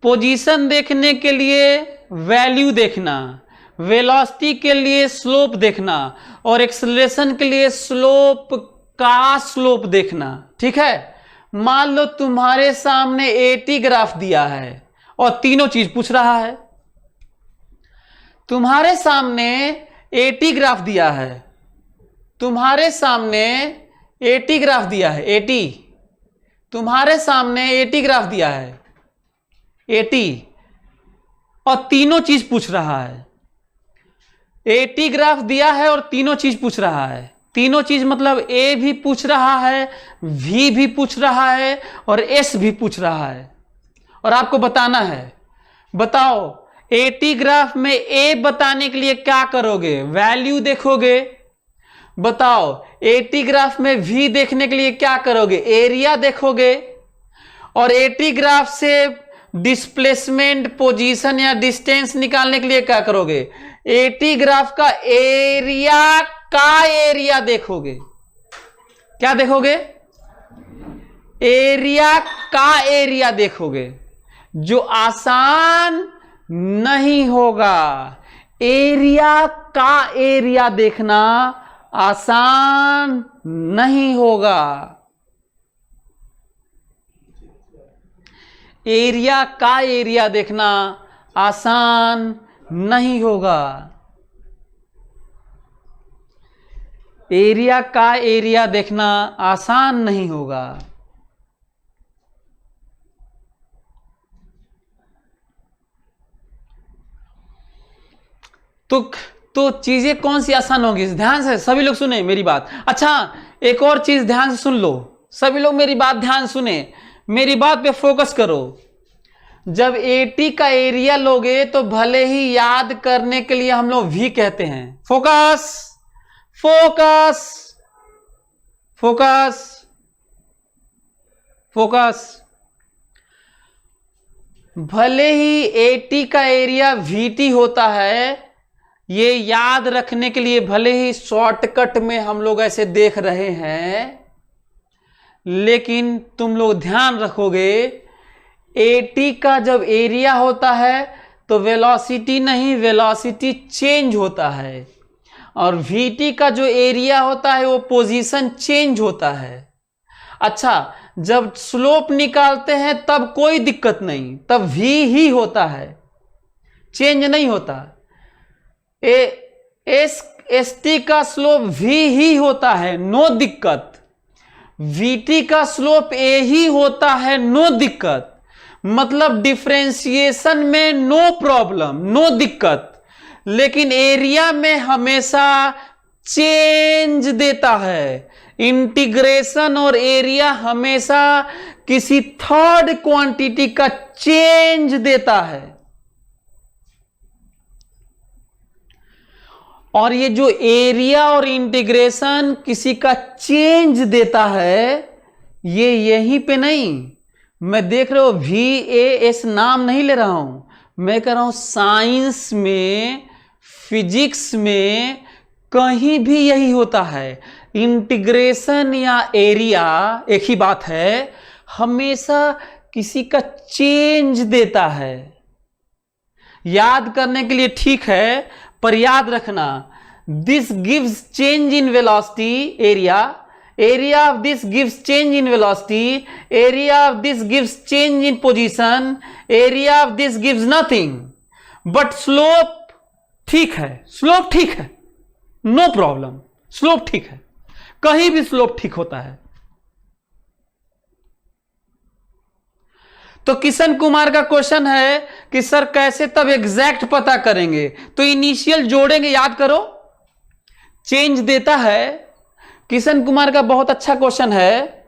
पोजीशन देखने के लिए वैल्यू देखना, वेलोसिटी के लिए स्लोप देखना, और एक्सेलरेशन के लिए स्लोप का स्लोप देखना। ठीक है, मान लो तुम्हारे सामने एटी ग्राफ दिया है और तीनों चीज पूछ रहा है। तुम्हारे सामने एटी ग्राफ दिया है, तुम्हारे सामने एटी ग्राफ दिया है, एटी, तुम्हारे सामने एटी ग्राफ दिया है, एटी, और तीनों चीज पूछ रहा है। एटी ग्राफ दिया है और तीनों चीज पूछ रहा है। तीनों चीज मतलब ए भी पूछ रहा है, वी भी पूछ रहा है, और एस भी पूछ रहा है, और आपको बताना है। बताओ एटी ग्राफ में ए बताने के लिए क्या करोगे? वैल्यू देखोगे। बताओ एटी ग्राफ में वी देखने के लिए क्या करोगे? एरिया देखोगे। और एटी ग्राफ से डिस्प्लेसमेंट, पोजीशन या डिस्टेंस निकालने के लिए क्या करोगे? एटी ग्राफ का एरिया देखोगे। क्या देखोगे? एरिया का एरिया देखोगे, जो आसान नहीं होगा। एरिया का एरिया देखना आसान नहीं होगा। एरिया का एरिया देखना आसान नहीं होगा। एरिया का एरिया देखना आसान नहीं होगा। तो चीजें कौन सी आसान होंगी? ध्यान से सभी लोग सुने मेरी बात। अच्छा, एक और चीज ध्यान से सुन लो, सभी लोग मेरी बात ध्यान सुने, मेरी बात पे फोकस करो। जब एटी का एरिया लोगे तो भले ही याद करने के लिए हम लोग वी कहते हैं। Focus focus focus focus. भले ही एटी का एरिया वीटी होता है, ये याद रखने के लिए भले ही शॉर्टकट में हम लोग ऐसे देख रहे हैं, लेकिन तुम लोग ध्यान रखोगे एटी का जब एरिया होता है तो वेलोसिटी नहीं, वेलोसिटी चेंज होता है, और वीटी का जो एरिया होता है वो पोजीशन चेंज होता है। अच्छा, जब स्लोप निकालते हैं तब कोई दिक्कत नहीं, तब वी ही होता है, चेंज नहीं होता। एसटी का स्लोप वी ही होता है, नो दिक्कत। वीटी का स्लोप ए ही होता है, नो दिक्कत। मतलब डिफरेंशिएशन में नो प्रॉब्लम, नो दिक्कत। लेकिन एरिया में हमेशा चेंज देता है। इंटीग्रेशन और एरिया हमेशा किसी थर्ड क्वांटिटी का चेंज देता है। और ये जो एरिया और इंटीग्रेशन किसी का चेंज देता है, ये यहीं पे नहीं, मैं देख रहे हो VAS नाम नहीं ले रहा हूं, मैं कह रहा हूं साइंस में, फिजिक्स में कहीं भी यही होता है। इंटीग्रेशन या एरिया एक ही बात है, हमेशा किसी का चेंज देता है। याद करने के लिए ठीक है, पर याद रखना, this gives change in velocity, area of this gives change in velocity, area of this gives change in position, area of this gives nothing, but slope ठीक है, स्लोप ठीक है, नो प्रॉब्लम, स्लोप ठीक है, कहीं भी स्लोप ठीक होता है। तो किशन कुमार का क्वेश्चन है कि सर कैसे तब एग्जैक्ट पता करेंगे? तो इनिशियल जोड़ेंगे, याद करो, चेंज देता है। किशन कुमार का बहुत अच्छा क्वेश्चन है,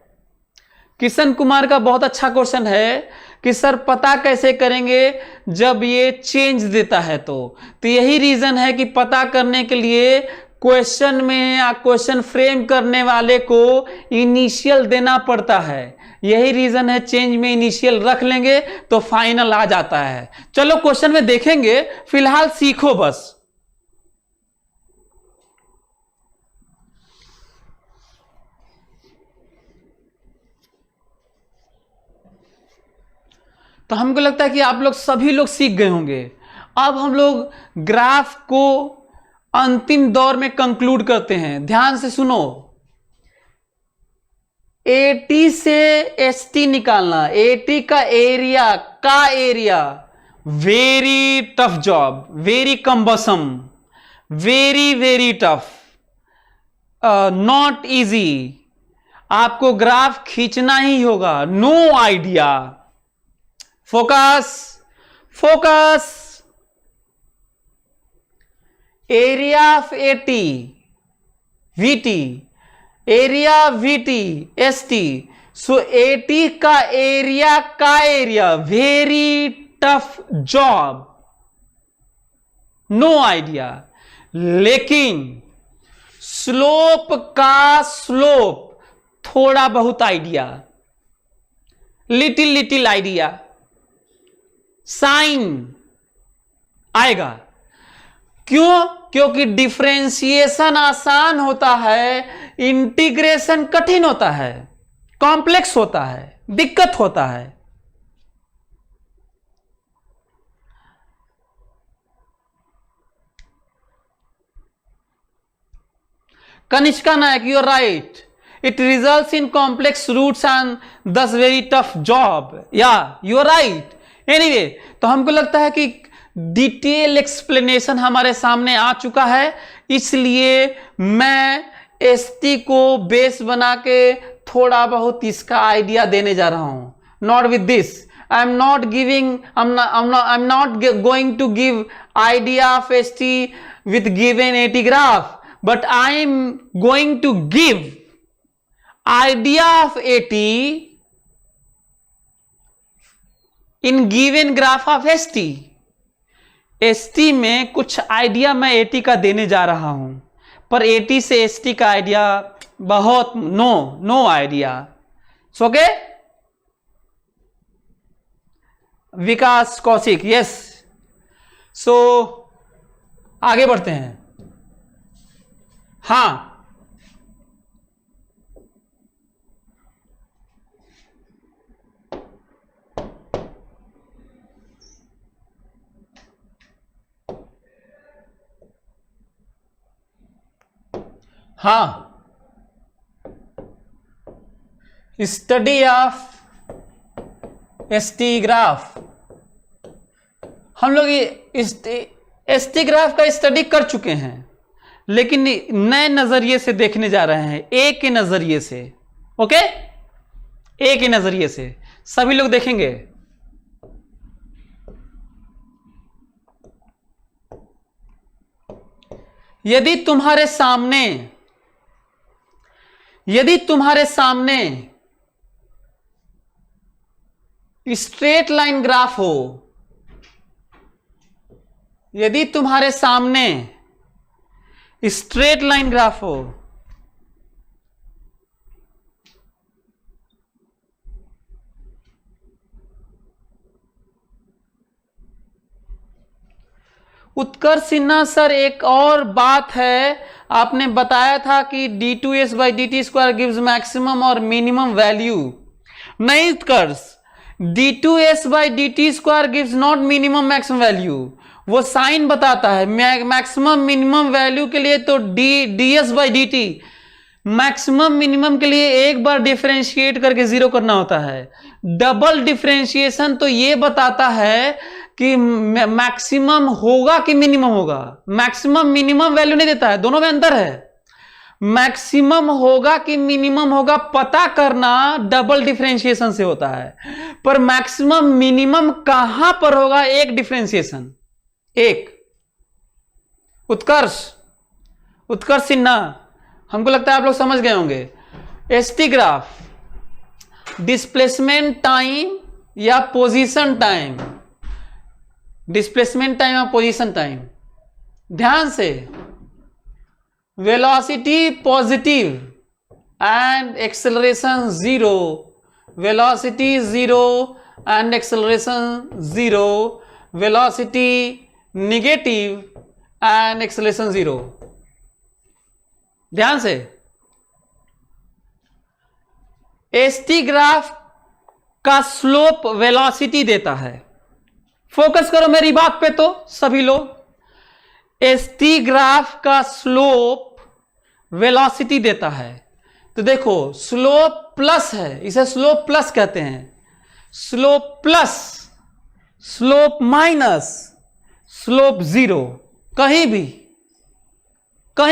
किशन कुमार का बहुत अच्छा क्वेश्चन है कि सर पता कैसे करेंगे जब ये चेंज देता है। तो यही रीजन है कि पता करने के लिए क्वेश्चन में या क्वेश्चन फ्रेम करने वाले को इनिशियल देना पड़ता है। यही रीजन है, चेंज में इनिशियल रख लेंगे तो फाइनल आ जाता है। चलो क्वेश्चन में देखेंगे, फिलहाल सीखो बस। तो हमको लगता है कि आप लोग सभी लोग सीख गए होंगे। अब हम लोग ग्राफ को अंतिम दौर में कंक्लूड करते हैं। ध्यान से सुनो, एटी से एसटी निकालना, एटी का area very tough job, very cumbersome, very tough, not easy. आपको ग्राफ खींचना ही होगा, no idea. Focus. Area of AT VT, area VT ST. So AT का area very tough job, no idea. लेकिन slope का slope थोड़ा बहुत idea, little idea, sign आएगा। क्यों? क्योंकि डिफरेंशिएशन आसान होता है, इंटीग्रेशन कठिन होता है, कॉम्प्लेक्स होता है, दिक्कत होता है। Kanishka Nayak, you are right, it results in complex roots and this very tough job. Yeah you are right. Anyway, तो हमको लगता है कि डिटेल एक्सप्लेनेशन हमारे सामने आ चुका है, इसलिए मैं एसटी को बेस बना के थोड़ा बहुत इसका आइडिया देने जा रहा हूं। Not with this, I am not going to give idea of ST with given AT graph, but I am going to give idea of AT in given graph of ST. ST में कुछ idea मैं AT का देने जा रहा हूं, पर AT से ST का आइडिया बहुत नो आइडिया। ओके, विकास कौशिक, यस। सो आगे बढ़ते हैं। हाँ, स्टडी ऑफ एसटी ग्राफ। हम लोग एसटी ग्राफ का स्टडी कर चुके हैं, लेकिन नए नजरिए से देखने जा रहे हैं, ए के नजरिए से। ओके, ए के नजरिए से सभी लोग देखेंगे। यदि तुम्हारे सामने स्ट्रेट लाइन ग्राफ हो, यदि तुम्हारे सामने स्ट्रेट लाइन ग्राफ हो, उत्कर्ष सिन्हा सर, एक और बात है, आपने बताया था कि d2s/dt² गिव्स मैक्सिमम और मिनिमम वैल्यू। नहीं उत्कर्ष, d2s/dt² gives not minimum maximum value, वो साइन बताता है। मैक्सिमम मिनिमम वैल्यू के लिए तो ds/dt, मैक्सिमम मिनिमम के लिए एक बार डिफरेंशिएट करके जीरो करना होता है। डबल डिफरेंशिएशन तो ये बताता है कि मैक्सिमम होगा कि मिनिमम होगा। मैक्सिमम मिनिमम वैल्यू नहीं देता है, दोनों में अंतर है। मैक्सिमम होगा कि मिनिमम होगा पता करना डबल डिफरेंशिएशन से होता है, पर मैक्सिमम मिनिमम कहां पर होगा, एक डिफरेंशिएशन। एक उत्कर्ष सिन्हा, हमको लगता है आप लोग समझ गए होंगे। एसटी ग्राफ, डिस्प्लेसमेंट टाइम या पोजीशन टाइम, डिस्प्लेसमेंट टाइम या पोजीशन टाइम, ध्यान से। Velocity positive and acceleration zero, velocity zero and acceleration zero, velocity negative and acceleration zero. ध्यान से, एसटी ग्राफ का स्लोप वेलोसिटी देता है। फोकस करो मेरी बात पे तो सभी लोग। एसटी ग्राफ का स्लोप वेलोसिटी देता है। तो देखो स्लोप प्लस है, इसे स्लोप प्लस कहते हैं। Slope plus, slope minus, slope zero, कहीं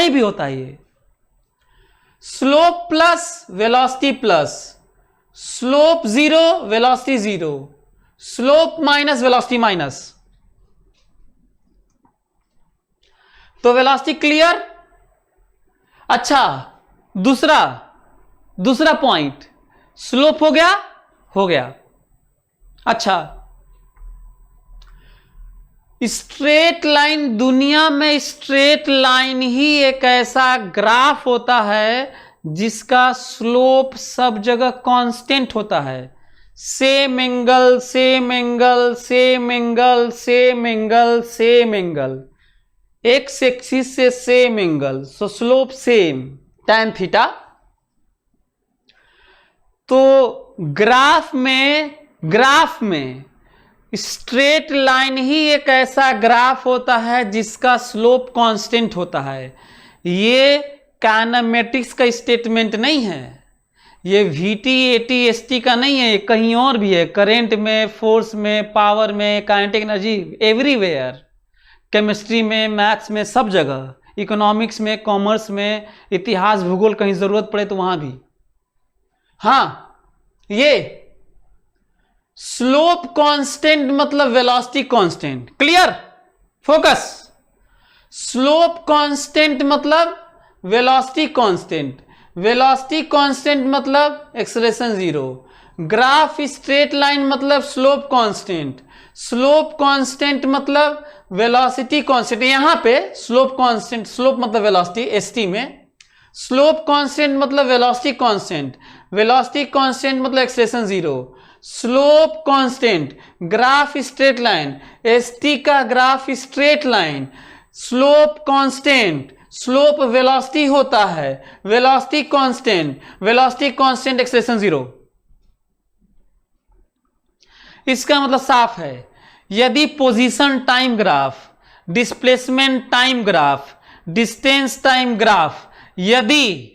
भी होता है ये। Slope plus velocity plus, slope zero velocity zero, slope minus velocity minus. तो वेलोसिटी क्लियर। अच्छा, दूसरा पॉइंट, स्लोप हो गया। अच्छा, स्ट्रेट लाइन, दुनिया में स्ट्रेट लाइन ही एक ऐसा ग्राफ होता है जिसका स्लोप सब जगह कांस्टेंट होता है। Same angle, same angle, same angle, same angle, same angle, X axis से same angle, so slope same, tan theta. तो ग्राफ में स्ट्रेट लाइन ही एक ऐसा ग्राफ होता है जिसका स्लोप कांस्टेंट होता है। ये काइनेमेटिक्स का स्टेटमेंट नहीं है, ये VT, AT, ST का नहीं है, ये कहीं और भी है। करंट में, फोर्स में, पावर में, काइनेटिक एनर्जी, एवरीवेयर। केमिस्ट्री में, मैथ्स में, सब जगह, इकोनॉमिक्स में, कॉमर्स में, इतिहास, भूगोल, कहीं जरूरत पड़े तो वहां भी। हाँ, ये स्लोप कांस्टेंट मतलब velocity constant. Clear, focus. Slope constant मतलब वेलोसिटी कांस्टेंट, वेलोसिटी कांस्टेंट मतलब acceleration zero. Graph straight line मतलब स्लोप कांस्टेंट, स्लोप कांस्टेंट मतलब वेलोसिटी कांस्टेंट। यहां पे स्लोप कांस्टेंट, स्लोप मतलब वेलोसिटी, एसटी में स्लोप कांस्टेंट मतलब वेलोसिटी कांस्टेंट, वेलोसिटी कांस्टेंट मतलब acceleration zero. Slope constant, graph straight line, ST का graph straight line, slope constant, slope velocity होता है, velocity constant, velocity constant, acceleration zero. इसका मतलब साफ है, यदि position time graph, displacement time graph, distance time graph, यदि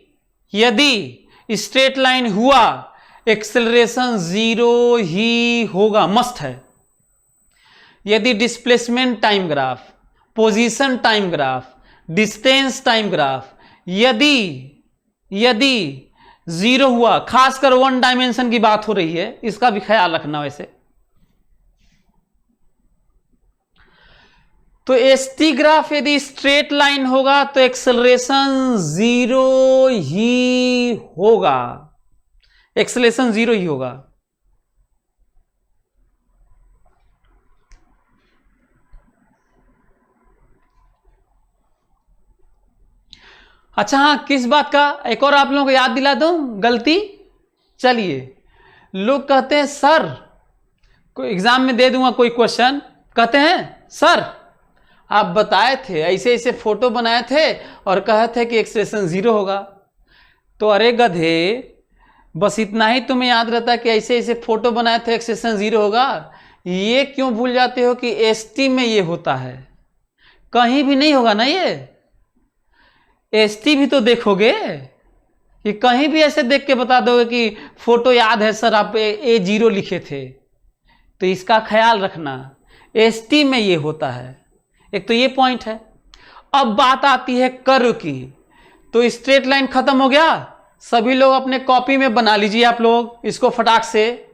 स्ट्रेट लाइन हुआ, एक्सेलरेशन जीरो ही होगा, मस्ट है। यदि displacement time graph, position time graph, distance time graph, यदि जीरो हुआ, खासकर वन डायमेंशन की बात हो रही है, इसका भी ख्याल रखना। वैसे तो एसटी ग्राफ यदि स्ट्रेट लाइन होगा तो एक्सेलरेशन जीरो ही होगा, एक्सेलरेशन जीरो ही होगा। अच्छा हाँ, किस बात का एक और आप लोगों को याद दिला दूं गलती। चलिए, लोग कहते हैं सर, कोई एग्जाम में दे दूंगा कोई क्वेश्चन, कहते हैं सर आप बताए थे, ऐसे ऐसे फोटो बनाए थे और कहे थे कि एक्सेलरेशन जीरो होगा। तो अरे गधे, बस इतना ही तुम्हें याद रहता है कि ऐसे ऐसे फोटो बनाए थे, एक्सेलरेशन जीरो होगा, ये क्यों भूल जाते हो कि एसटी में ये होता है? कहीं भी नहीं होगा ना ये। एसटी भी तो देखोगे कि कहीं भी ऐसे देख के बता दोगे कि फोटो याद है सर, आप ए जीरो लिखे थे। तो इसका ख्याल रखना, एसटी में ये होता है। एक तो ये पॉइंट है। अब बात आती है कर्व की। तो स्ट्रेट लाइन खत्म हो गया। सभी लोग अपने कॉपी में बना लीजिए, आप लोग इसको फटाक से।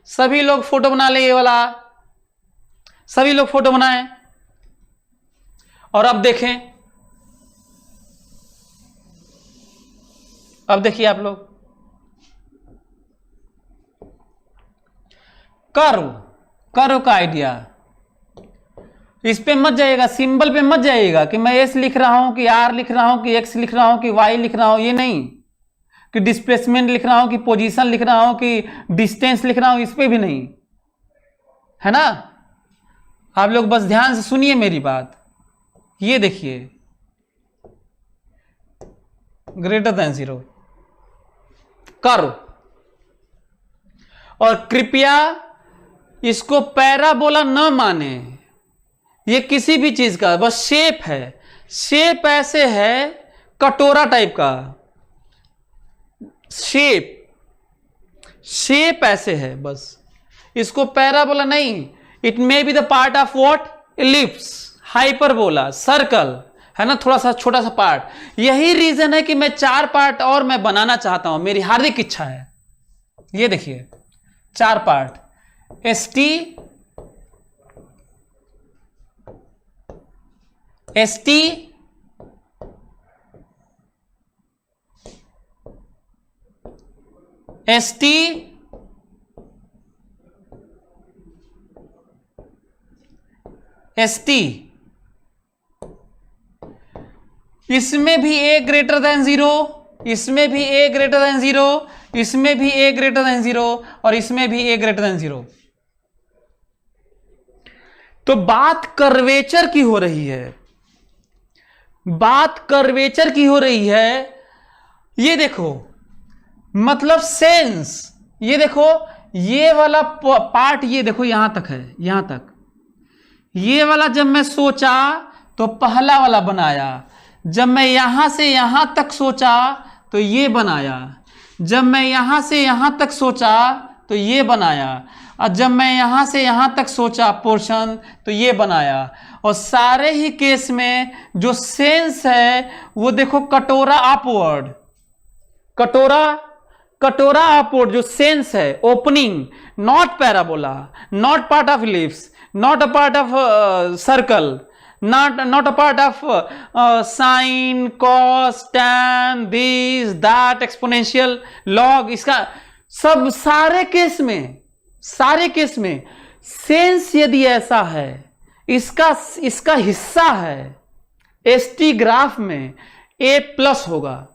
सभी लोग फोटो बना ले, ये वाला सभी लोग फोटो बनाएं। और अब देखें, अब देखिए आप लोग, कर्व का आइडिया। इस पे मत जाइएगा, सिंबल पे मत जाइएगा कि मैं एस लिख रहा हूं कि आर लिख रहा हूं कि एक्स लिख रहा हूं कि वाई लिख रहा हूं, ये नहीं। कि डिस्प्लेसमेंट लिख रहा हूं कि पोजीशन लिख रहा हूं कि डिस्टेंस लिख रहा हूं, इस पे भी नहीं, है ना। आप लोग बस ध्यान से सुनिए मेरी बात। ये देखिए, ग्रेटर देन 0 कर्व। और कृपया इसको पैराबोला न माने, ये किसी भी चीज का बस शेप है। शेप ऐसे है कटोरा टाइप का, शेप ऐसे है बस, इसको पैराबोला नहीं। It may be the part of what, ellipse, hyperbola, circle, है ना, थोड़ा सा छोटा सा पार्ट। यही रीजन है कि मैं 4 पार्ट और मैं बनाना चाहता हूं, मेरी हार्दिक इच्छा है। ये देखिए 4 part, ST, ST, ST, ST, इसमें भी ए ग्रेटर देन 0, इसमें भी ए ग्रेटर देन 0, इसमें भी ए ग्रेटर देन 0 और इसमें भी ए ग्रेटर देन 0। तो बात कर्वेचर की हो रही है, बात कर्वेचर की हो रही है। ये देखो, मतलब सेंस, ये देखो, ये वाला पार्ट, ये देखो यहां तक है, यहां तक। ये वाला जब मैं सोचा तो पहला वाला बनाया, जब मैं यहां से यहां तक सोचा तो ये बनाया, जब मैं यहां से यहां तक सोचा तो ये बनाया, और जब मैं यहां से यहां तक सोचा पोर्शन तो ये बनाया। और सारे ही केस में जो सेंस है वो देखो कटोरा अपवर्ड, कटोरा अपवर्ड जो सेंस है, opening, not parabola, not part of ellipse, not a part of circle, not a part of sine, cos, tan, this, that, exponential, log, इसका सब सारे केस में सेंस यदि ऐसा है, इसका हिस्सा है, एसटी ग्राफ में ए प्लस होगा,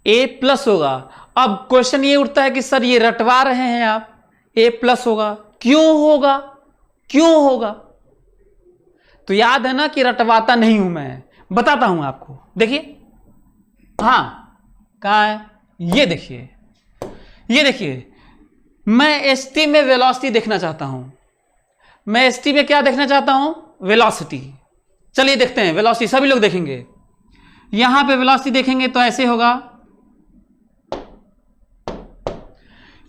ए प्लस होगा। अब क्वेश्चन ये उठता है कि सर ये रटवा रहे हैं आप, ए प्लस होगा, क्यों होगा? तो याद है ना कि रटवाता नहीं हूं मैं, बताता हूं आपको। देखिए, हां, कहां है, ये देखिए, मैं एसटी में वेलोसिटी देखना चाहता हूं। मैं एसटी में क्या देखना चाहता हूं, वेलोसिटी। चलिए देखते हैं वेलोसिटी, सभी लोग देखेंगे। यहां पे वेलोसिटी देखेंगे तो ऐसे होगा,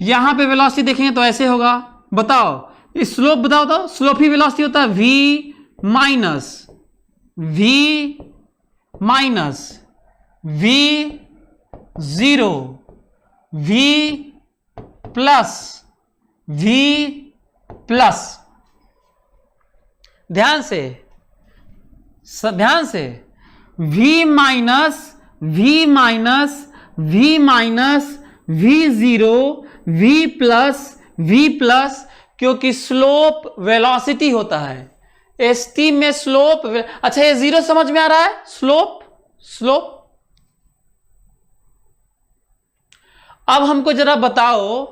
यहां पे वेलोसिटी देखेंगे तो ऐसे होगा। बताओ स्लोप, बताओ तो स्लोप ही वेलोसिटी होता है, v minus v0 v plus ध्यान से v minus v0 v plus, क्योंकि स्लोप वेलोसिटी होता है। एसटी में स्लोप, अच्छा ये 0 समझ में आ रहा है, स्लोप। अब हमको जरा बताओ,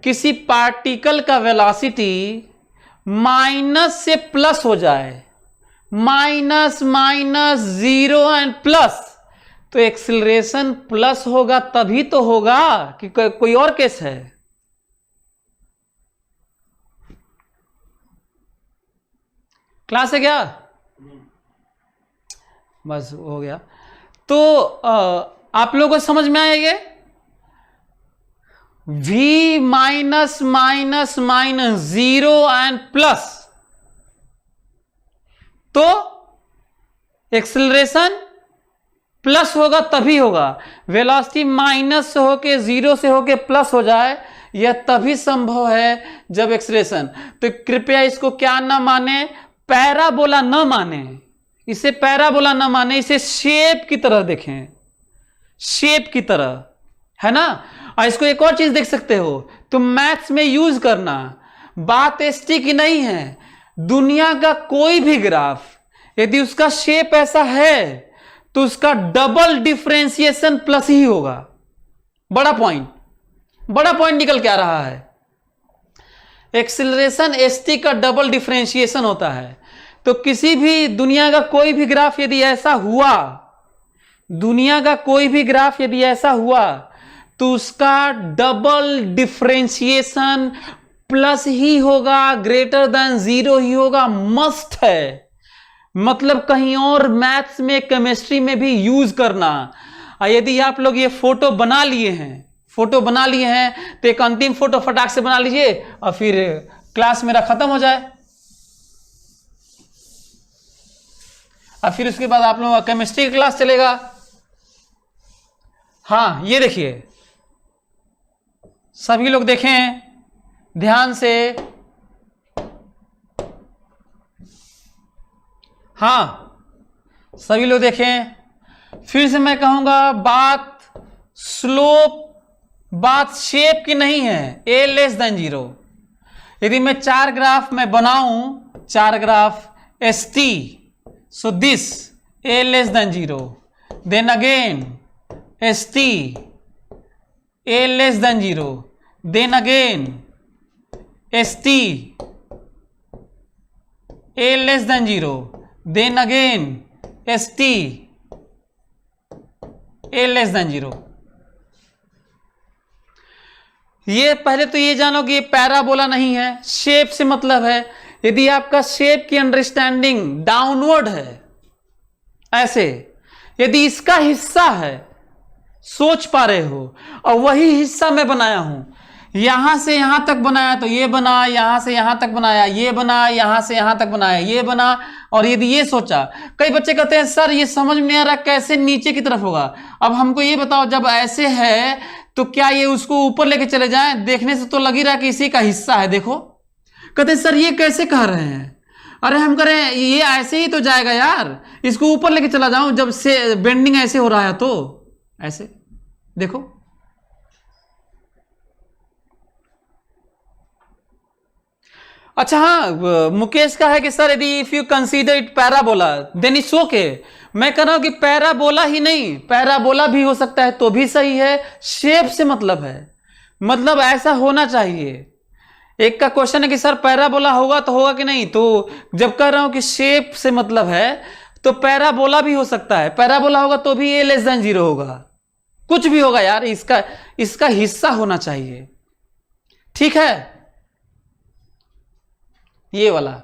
किसी पार्टिकल का वेलोसिटी माइनस से प्लस हो जाए, माइनस 0 एंड प्लस, तो एक्सीलरेशन प्लस होगा तभी तो होगा, कि कोई और केस है? क्लास है क्या? बस हो गया। तो आप लोगों को समझ में आएगा? v minus minus minus 0 and plus, तो एक्सेलरेशन प्लस होगा तभी होगा। वेलोसिटी माइनस से होके 0 से होके प्लस हो जाए यह तभी संभव है जब एक्सेलरेशन। तो कृपया इसको क्या ना माने, पैराबोला न माने, इसे पैराबोला न माने, इसे शेप की तरह देखें, शेप की तरह, है ना। और इसको एक और चीज देख सकते हो, तुम मैथ्स में यूज करना, बात एसटी की नहीं है। दुनिया का कोई भी ग्राफ यदि उसका शेप ऐसा है तो उसका डबल डिफरेंशिएशन प्लस ही होगा। बड़ा पॉइंट निकल के आ रहा है। एक्सीलरेशन एसटी का डबल डिफरेंशिएशन होता है। तो किसी भी दुनिया का कोई भी ग्राफ यदि ऐसा हुआ, दुनिया का कोई भी ग्राफ यदि ऐसा हुआ तो उसका डबल डिफरेंशिएशन प्लस ही होगा, ग्रेटर देन 0 ही होगा, मस्ट है। मतलब कहीं और मैथ्स में, केमिस्ट्री में भी यूज करना। यदि आप लोग ये फोटो बना लिए हैं तो एक अंतिम फोटो फटाक से बना लीजिए और फिर क्लास मेरा खत्म हो जाए, और फिर उसके बाद आप लोगों का केमिस्ट्री की क्लास चलेगा। हाँ, ये देखिए, सभी लोग देखें ध्यान से। हाँ, सभी लोग देखें। फिर से मैं कहूंगा, बात स्लोप, बात शेप की नहीं है। a less than 0। यदि मैं 4 ग्राफ में बनाऊं, 4 graph ST, so this a less than 0, then again ST a less than 0, then again ST a less than 0, then again ST a less than 0। ये पहले तो ये जानो कि ये पैराबोला नहीं है, शेप से मतलब है। यदि आपका शेप की अंडरस्टैंडिंग डाउनवर्ड है, ऐसे, यदि इसका हिस्सा है, सोच पा रहे हो, और वही हिस्सा मैं बनाया हूं, यहां से यहां तक बनाया तो ये बना, यहां से यहां तक बनाया ये बना, यहां से यहां तक बनाया ये बना, और यदि ये सोचा, कई बच्चे कहते हैं सर ये समझ में नहीं आ रहा कैसे नीचे की तरफ होगा। अब हमको ये बताओ, जब ऐसे है तो क्या ये उसको ऊपर लेके चले जाएं? देखने से तो लग ही रहा कि इसी का हिस्सा है। देखो, कहते सर ये कैसे कह रहे हैं? अरे हम कह रहे हैं ये ऐसे ही तो जाएगा यार, इसको ऊपर लेके चला जाऊं जब से बेंडिंग ऐसे हो रहा है, तो ऐसे देखो। अच्छा हाँ, मुकेश का है कि सर यदि if you consider it parabola then it's okay. मैं कह रहा हूं कि पैराबोला ही नहीं, पैराबोला भी हो सकता है तो भी सही है। शेप से मतलब है, मतलब ऐसा होना चाहिए। एक का क्वेश्चन है कि सर पैराबोला होगा तो होगा कि नहीं, तो जब कह रहा हूं कि शेप से मतलब है तो पैराबोला भी हो सकता है। पैराबोला होगा तो भी a लेस देन 0 होगा, कुछ भी होगा यार, इसका हिस्सा होना चाहिए। ठीक है, ये वाला।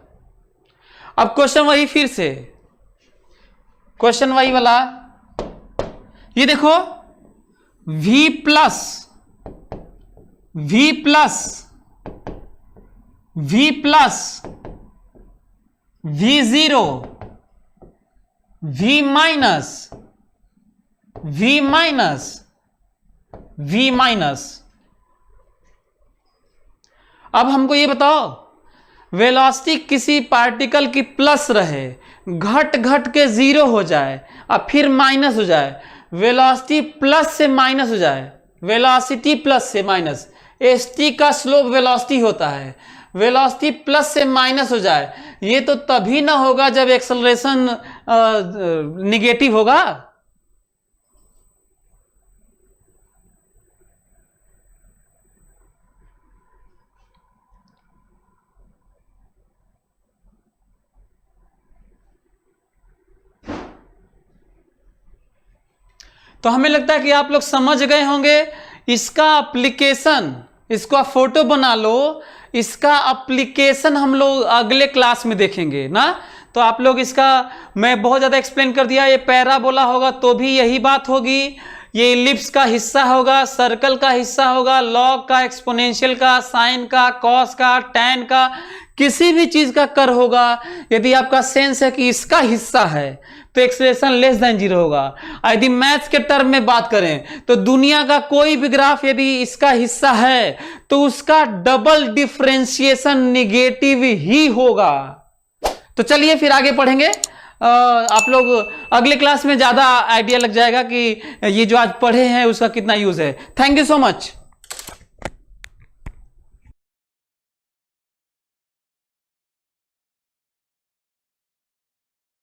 अब क्वेश्चन वही, फिर से क्वेश्चन वही वाला, ये देखो, v plus v plus v plus v0 v minus v minus v minus. अब हमको ये बताओ, वेलोसिटी किसी पार्टिकल की प्लस रहे, घट घट के 0 हो जाए और फिर माइनस हो जाए, वेलोसिटी प्लस से माइनस हो जाए, वेलोसिटी प्लस से माइनस, st का स्लोप वेलोसिटी होता है, वेलोसिटी प्लस से माइनस हो जाए, ये तो तभी ना होगा जब एक्सेलरेशन निगेटिव होगा। तो हमें लगता है कि आप लोग समझ गए होंगे इसका एप्लीकेशन। इसको आप फोटो बना लो, इसका एप्लीकेशन हम लोग अगले क्लास में देखेंगे ना। तो आप लोग इसका, मैं बहुत ज़्यादा एक्सप्लेन कर दिया। ये पैराबोला होगा तो भी यही बात होगी, ये इलिप्स का हिस्सा होगा, सर्कल का हिस्सा होगा, लॉग का, एक्सपोनेंशियल का, साइन का, कॉस का, टैन का, किसी भी चीज का कर होगा। यदि आपका सेंस है कि इसका हिस्सा है तो एक्सप्रेशन लेस देन 0 होगा। यदि मैथ्स के टर्म में बात करें तो दुनिया का कोई भी ग्राफ यदि इसका हिस्सा है तो उसका डबल डिफरेंशिएशन निगेटिव ही होगा। तो चलिए फिर आगे पढ़ेंगे। आप लोग अगले क्लास में ज्यादा आइडिया लग जाएगा कि ये जो आज पढ़े हैं उसका कितना यूज है। Thank you so much.